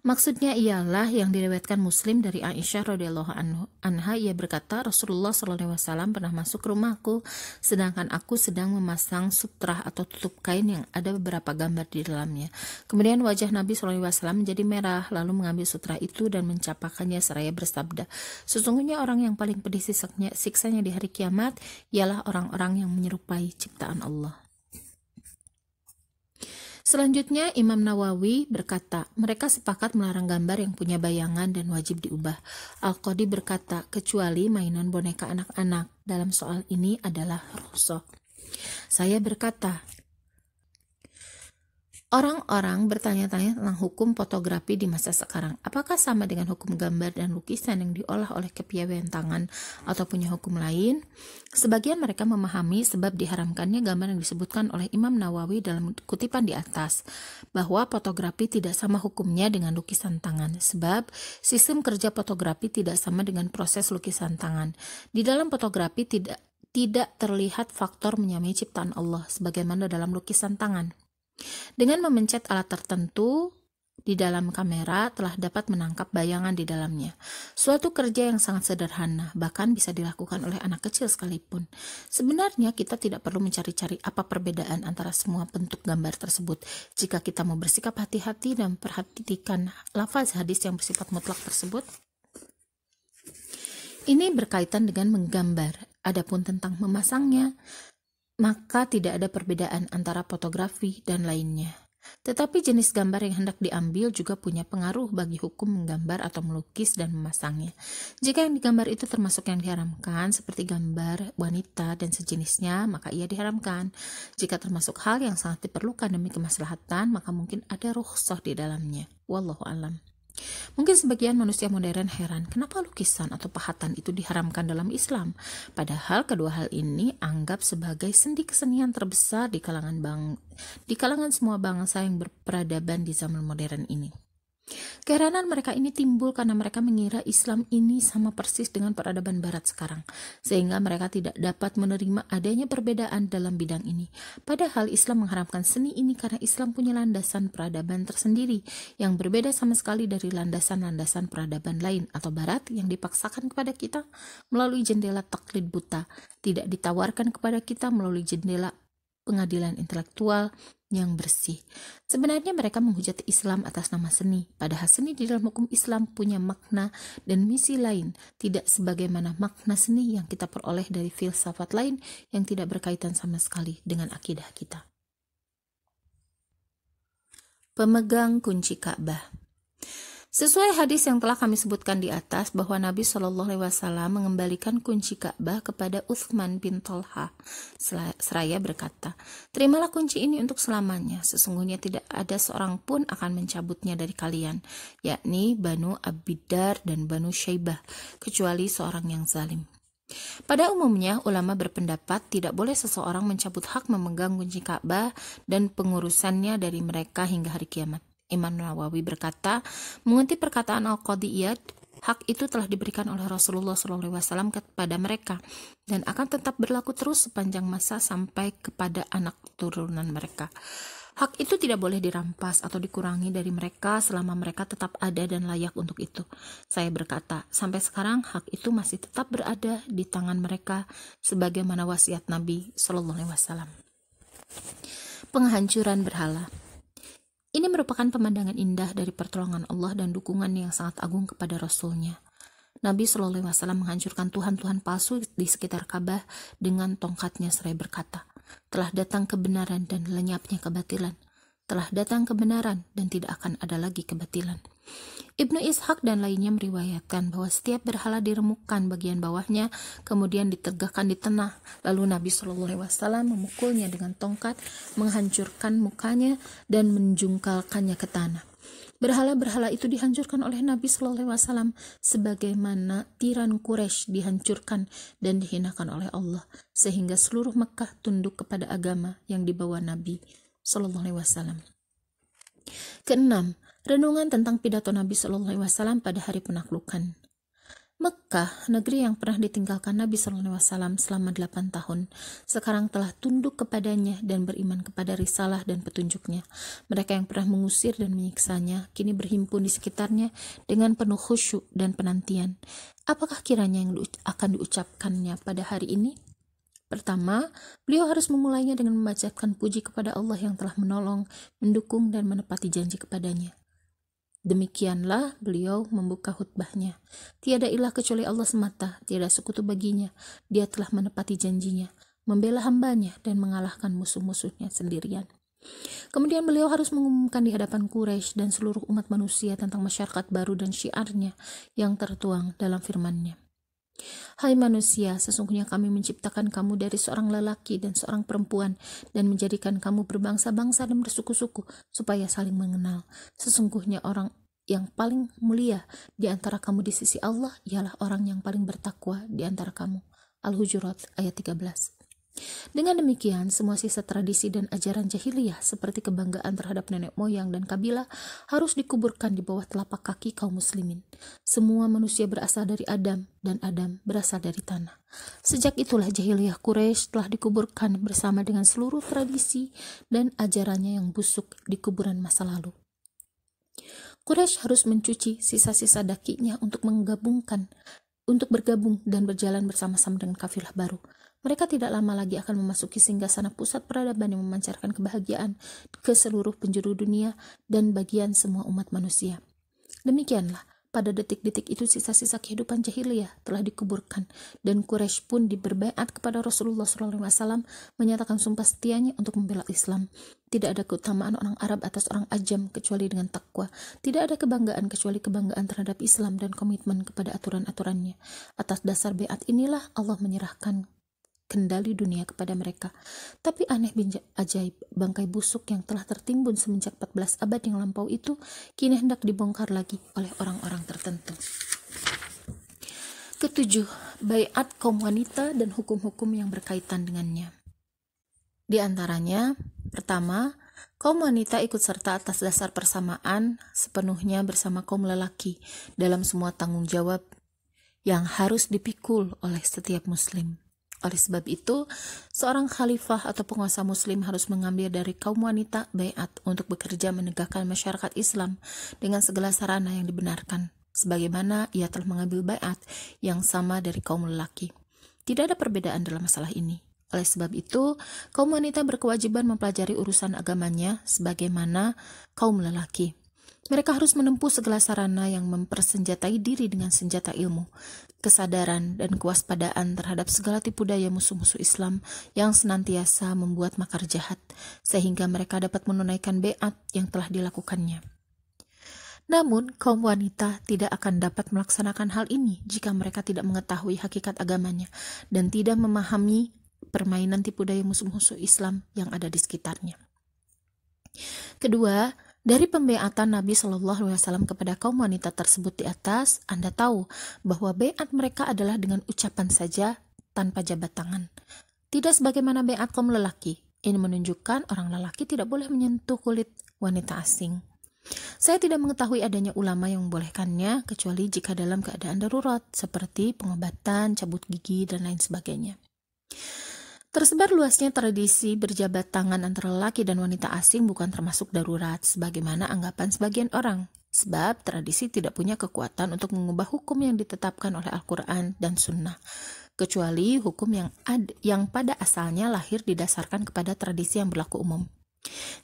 S1: Maksudnya ialah yang diriwayatkan Muslim dari Aisyah radhiyallahu anha, ia berkata, Rasulullah SAW pernah masuk ke rumahku sedangkan aku sedang memasang sutrah atau tutup kain yang ada beberapa gambar di dalamnya. Kemudian wajah Nabi SAW menjadi merah, lalu mengambil sutrah itu dan mencapakannya seraya bersabda, sesungguhnya orang yang paling pedih siksanya di hari kiamat ialah orang-orang yang menyerupai ciptaan Allah. Selanjutnya Imam Nawawi berkata, mereka sepakat melarang gambar yang punya bayangan dan wajib diubah. Al-Qadi berkata, kecuali mainan boneka anak-anak. Dalam soal ini adalah rukhsah. Saya berkata, orang-orang bertanya-tanya tentang hukum fotografi di masa sekarang. Apakah sama dengan hukum gambar dan lukisan yang diolah oleh kepiawaian tangan atau punya hukum lain? Sebagian mereka memahami sebab diharamkannya gambar yang disebutkan oleh Imam Nawawi dalam kutipan di atas, bahwa fotografi tidak sama hukumnya dengan lukisan tangan, sebab sistem kerja fotografi tidak sama dengan proses lukisan tangan. Di dalam fotografi tidak terlihat faktor menyamai ciptaan Allah sebagaimana dalam lukisan tangan. Dengan memencet alat tertentu di dalam kamera telah dapat menangkap bayangan di dalamnya. Suatu kerja yang sangat sederhana, bahkan bisa dilakukan oleh anak kecil sekalipun. Sebenarnya kita tidak perlu mencari-cari apa perbedaan antara semua bentuk gambar tersebut. Jika kita mau bersikap hati-hati dan memperhatikan lafaz hadis yang bersifat mutlak tersebut. Ini berkaitan dengan menggambar. Adapun tentang memasangnya, maka tidak ada perbedaan antara fotografi dan lainnya. Tetapi jenis gambar yang hendak diambil juga punya pengaruh bagi hukum menggambar atau melukis dan memasangnya. Jika yang digambar itu termasuk yang diharamkan, seperti gambar wanita dan sejenisnya, maka ia diharamkan. Jika termasuk hal yang sangat diperlukan demi kemaslahatan, maka mungkin ada rukhsah di dalamnya. Wallahu a'lam. Mungkin sebagian manusia modern heran, kenapa lukisan atau pahatan itu diharamkan dalam Islam? Padahal kedua hal ini anggap sebagai sendi kesenian terbesar di kalangan semua bangsa yang berperadaban di zaman modern ini. Keheranan mereka ini timbul karena mereka mengira Islam ini sama persis dengan peradaban barat sekarang, sehingga mereka tidak dapat menerima adanya perbedaan dalam bidang ini. Padahal Islam mengharamkan seni ini karena Islam punya landasan peradaban tersendiri yang berbeda sama sekali dari landasan-landasan peradaban lain atau barat yang dipaksakan kepada kita melalui jendela taklid buta, tidak ditawarkan kepada kita melalui jendela pengadilan intelektual yang bersih. Sebenarnya mereka menghujat Islam atas nama seni, padahal seni di dalam hukum Islam punya makna dan misi lain, tidak sebagaimana makna seni yang kita peroleh dari filsafat lain yang tidak berkaitan sama sekali dengan akidah kita. Pemegang kunci Ka'bah. Sesuai hadis yang telah kami sebutkan di atas bahwa Nabi Shallallahu Alaihi Wasallam mengembalikan kunci Ka'bah kepada Uthman bin Thalhah seraya berkata, terimalah kunci ini untuk selamanya, sesungguhnya tidak ada seorang pun akan mencabutnya dari kalian, yakni Banu Abdiddar dan Banu Syaibah, kecuali seorang yang zalim. Pada umumnya, ulama berpendapat tidak boleh seseorang mencabut hak memegang kunci Ka'bah dan pengurusannya dari mereka hingga hari kiamat. Imam Nawawi berkata, mengutip perkataan Al-Qadiyat, hak itu telah diberikan oleh Rasulullah SAW kepada mereka dan akan tetap berlaku terus sepanjang masa sampai kepada anak turunan mereka. Hak itu tidak boleh dirampas atau dikurangi dari mereka selama mereka tetap ada dan layak untuk itu. Saya berkata, sampai sekarang hak itu masih tetap berada di tangan mereka sebagaimana wasiat Nabi SAW. Penghancuran berhala. Ini merupakan pemandangan indah dari pertolongan Allah dan dukungan yang sangat agung kepada Rasul-Nya. Nabi SAW menghancurkan tuhan-tuhan palsu di sekitar Ka'bah dengan tongkatnya seraya berkata, telah datang kebenaran dan lenyapnya kebatilan. Telah datang kebenaran dan tidak akan ada lagi kebatilan. Ibnu Ishaq dan lainnya meriwayatkan bahwa setiap berhala diremukkan bagian bawahnya, kemudian ditegakkan di tanah. Lalu Nabi SAW memukulnya dengan tongkat, menghancurkan mukanya dan menjungkalkannya ke tanah. Berhala-berhala itu dihancurkan oleh Nabi SAW sebagaimana tiran Quraisy dihancurkan dan dihinakan oleh Allah, sehingga seluruh Mekah tunduk kepada agama yang dibawa Nabi SAW. Keenam, renungan tentang pidato Nabi SAW pada hari penaklukan. Mekah, negeri yang pernah ditinggalkan Nabi SAW selama 8 tahun, sekarang telah tunduk kepadanya dan beriman kepada risalah dan petunjuknya. Mereka yang pernah mengusir dan menyiksanya, kini berhimpun di sekitarnya dengan penuh khusyuk dan penantian. Apakah kiranya yang akan diucapkannya pada hari ini? Pertama, beliau harus memulainya dengan membacakan puji kepada Allah yang telah menolong, mendukung, dan menepati janji kepadanya. Demikianlah beliau membuka khutbahnya. Tiada ilah kecuali Allah semata, tiada sekutu baginya. Dia telah menepati janjinya, membela hambanya dan mengalahkan musuh-musuhnya sendirian. Kemudian beliau harus mengumumkan di hadapan Quraisy dan seluruh umat manusia tentang masyarakat baru dan syiarnya yang tertuang dalam firman-Nya. Hai manusia, sesungguhnya kami menciptakan kamu dari seorang lelaki dan seorang perempuan dan menjadikan kamu berbangsa-bangsa dan bersuku-suku supaya saling mengenal. Sesungguhnya orang yang paling mulia di antara kamu di sisi Allah ialah orang yang paling bertakwa di antara kamu. Al-Hujurat ayat 13. Dengan demikian, semua sisa tradisi dan ajaran jahiliyah seperti kebanggaan terhadap nenek moyang dan kabilah harus dikuburkan di bawah telapak kaki kaum muslimin. Semua manusia berasal dari Adam dan Adam berasal dari tanah. Sejak itulah jahiliyah Quraisy telah dikuburkan bersama dengan seluruh tradisi dan ajarannya yang busuk di kuburan masa lalu. Quraisy harus mencuci sisa-sisa dakinya untuk bergabung dan berjalan bersama-sama dengan kafilah baru. Mereka tidak lama lagi akan memasuki singgasana pusat peradaban yang memancarkan kebahagiaan ke seluruh penjuru dunia dan bagian semua umat manusia. Demikianlah, pada detik-detik itu sisa-sisa kehidupan jahiliyah telah dikuburkan dan Quraisy pun berbaiat kepada Rasulullah SAW menyatakan sumpah setianya untuk membela Islam. Tidak ada keutamaan orang Arab atas orang Ajam kecuali dengan takwa. Tidak ada kebanggaan kecuali kebanggaan terhadap Islam dan komitmen kepada aturan-aturannya. Atas dasar baiat inilah Allah menyerahkan kendali dunia kepada mereka. Tapi aneh bin ajaib, bangkai busuk yang telah tertimbun semenjak 14 abad yang lampau itu kini hendak dibongkar lagi oleh orang-orang tertentu. Ketujuh, baiat kaum wanita dan hukum-hukum yang berkaitan dengannya. Di antaranya, pertama, kaum wanita ikut serta atas dasar persamaan sepenuhnya bersama kaum lelaki dalam semua tanggung jawab yang harus dipikul oleh setiap muslim. Oleh sebab itu, seorang khalifah atau penguasa muslim harus mengambil dari kaum wanita baiat untuk bekerja menegakkan masyarakat Islam dengan segala sarana yang dibenarkan, sebagaimana ia telah mengambil baiat yang sama dari kaum lelaki. Tidak ada perbedaan dalam masalah ini. Oleh sebab itu, kaum wanita berkewajiban mempelajari urusan agamanya sebagaimana kaum lelaki. Mereka harus menempuh segala sarana yang mempersenjatai diri dengan senjata ilmu, kesadaran, dan kewaspadaan terhadap segala tipu daya musuh-musuh Islam yang senantiasa membuat makar jahat, sehingga mereka dapat menunaikan baiat yang telah dilakukannya. Namun, kaum wanita tidak akan dapat melaksanakan hal ini jika mereka tidak mengetahui hakikat agamanya dan tidak memahami permainan tipu daya musuh-musuh Islam yang ada di sekitarnya. Kedua, dari pembaiatan Nabi Shallallahu Alaihi Wasallam kepada kaum wanita tersebut di atas, Anda tahu bahwa baiat mereka adalah dengan ucapan saja tanpa jabat tangan. Tidak sebagaimana baiat kaum lelaki. Ini menunjukkan orang lelaki tidak boleh menyentuh kulit wanita asing. Saya tidak mengetahui adanya ulama yang membolehkannya kecuali jika dalam keadaan darurat seperti pengobatan, cabut gigi, dan lain sebagainya. Tersebar luasnya tradisi berjabat tangan antara lelaki dan wanita asing bukan termasuk darurat sebagaimana anggapan sebagian orang, sebab tradisi tidak punya kekuatan untuk mengubah hukum yang ditetapkan oleh Al-Quran dan Sunnah, kecuali hukum yang pada asalnya lahir didasarkan kepada tradisi yang berlaku umum.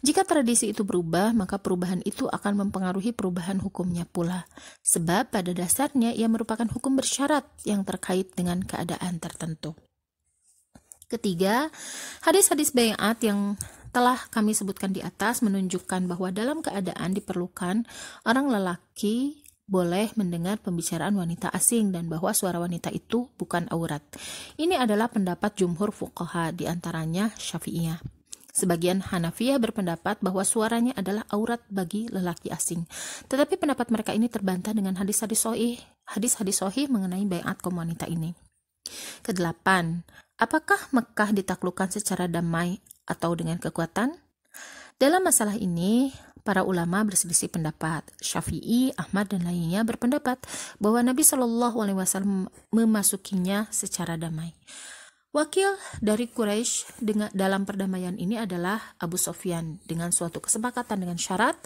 S1: Jika tradisi itu berubah, maka perubahan itu akan mempengaruhi perubahan hukumnya pula, sebab pada dasarnya ia merupakan hukum bersyarat yang terkait dengan keadaan tertentu. Ketiga, hadis-hadis baiat yang telah kami sebutkan di atas menunjukkan bahwa dalam keadaan diperlukan, orang lelaki boleh mendengar pembicaraan wanita asing dan bahwa suara wanita itu bukan aurat. Ini adalah pendapat jumhur fuqaha, di antaranya Syafi'iyah. Sebagian Hanafiyah berpendapat bahwa suaranya adalah aurat bagi lelaki asing. Tetapi pendapat mereka ini terbantah dengan hadis-hadis sahih mengenai baiat kaum wanita ini. Kedelapan, apakah Mekah ditaklukkan secara damai atau dengan kekuatan? Dalam masalah ini, para ulama berselisih pendapat. Syafi'i, Ahmad, dan lainnya berpendapat bahwa Nabi Shallallahu Alaihi Wasallam memasukinya secara damai. Wakil dari Quraisy dalam perdamaian ini adalah Abu Sufyan dengan suatu kesepakatan dengan syarat,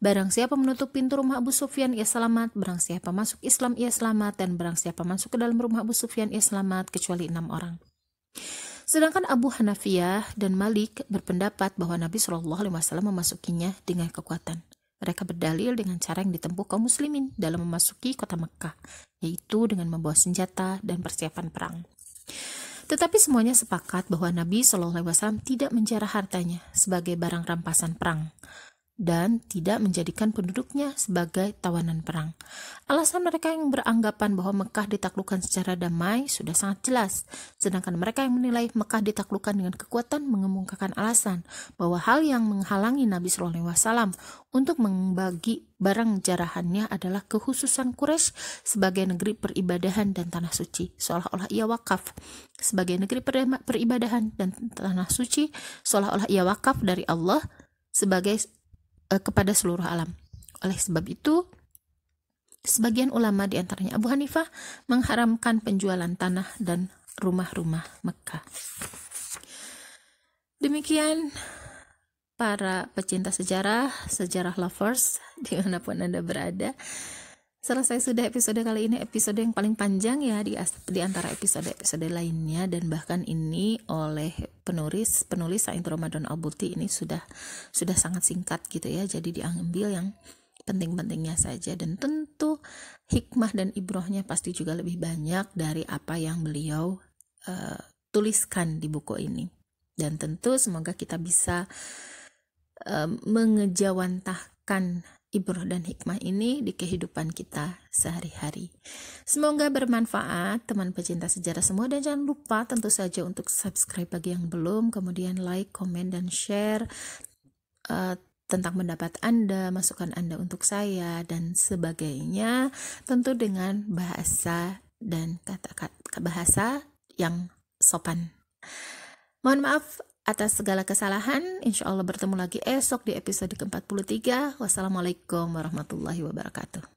S1: barang siapa menutup pintu rumah Abu Sufyan ia selamat, barang siapa masuk Islam ia selamat, dan barang siapa masuk ke dalam rumah Abu Sufyan ia selamat kecuali 6 orang. Sedangkan Abu Hanafiyah dan Malik berpendapat bahwa Nabi Shallallahu Alaihi Wasallam memasukinya dengan kekuatan. Mereka berdalil dengan cara yang ditempuh kaum muslimin dalam memasuki kota Mekah, yaitu dengan membawa senjata dan persiapan perang. Tetapi semuanya sepakat bahwa Nabi Shallallahu Alaihi Wasallam tidak menjarah hartanya sebagai barang rampasan perang dan tidak menjadikan penduduknya sebagai tawanan perang. Alasan mereka yang beranggapan bahwa Mekah ditaklukkan secara damai sudah sangat jelas, sedangkan mereka yang menilai Mekah ditaklukkan dengan kekuatan mengemukakan alasan bahwa hal yang menghalangi Nabi Shallallahu Alaihi Wasallam untuk membagi barang jarahannya adalah kekhususan Quraisy sebagai negeri peribadahan dan tanah suci, seolah-olah ia wakaf sebagai negeri peribadahan dan tanah suci, seolah-olah ia wakaf dari Allah sebagai kepada seluruh alam. Oleh sebab itu, sebagian ulama di antaranya Abu Hanifah mengharamkan penjualan tanah dan rumah-rumah Mekah. Demikian para pecinta sejarah lovers dimanapun Anda berada. Selesai sudah episode kali ini, episode yang paling panjang ya di antara episode-episode lainnya, dan bahkan ini oleh penulis Said Ramadan Al-Buti ini sudah sangat singkat gitu ya, jadi diambil yang penting-pentingnya saja, dan tentu hikmah dan ibrohnya pasti juga lebih banyak dari apa yang beliau tuliskan di buku ini. Dan tentu semoga kita bisa mengejawantahkan ibrah dan hikmah ini di kehidupan kita sehari-hari. Semoga bermanfaat teman pecinta sejarah semua, dan jangan lupa tentu saja untuk subscribe bagi yang belum, kemudian like, komen, dan share tentang pendapat Anda, masukan Anda untuk saya, dan sebagainya, tentu dengan bahasa dan kata-kata bahasa yang sopan. Mohon maaf atas segala kesalahan. Insya Allah bertemu lagi esok di episode ke-43. Wassalamualaikum warahmatullahi wabarakatuh.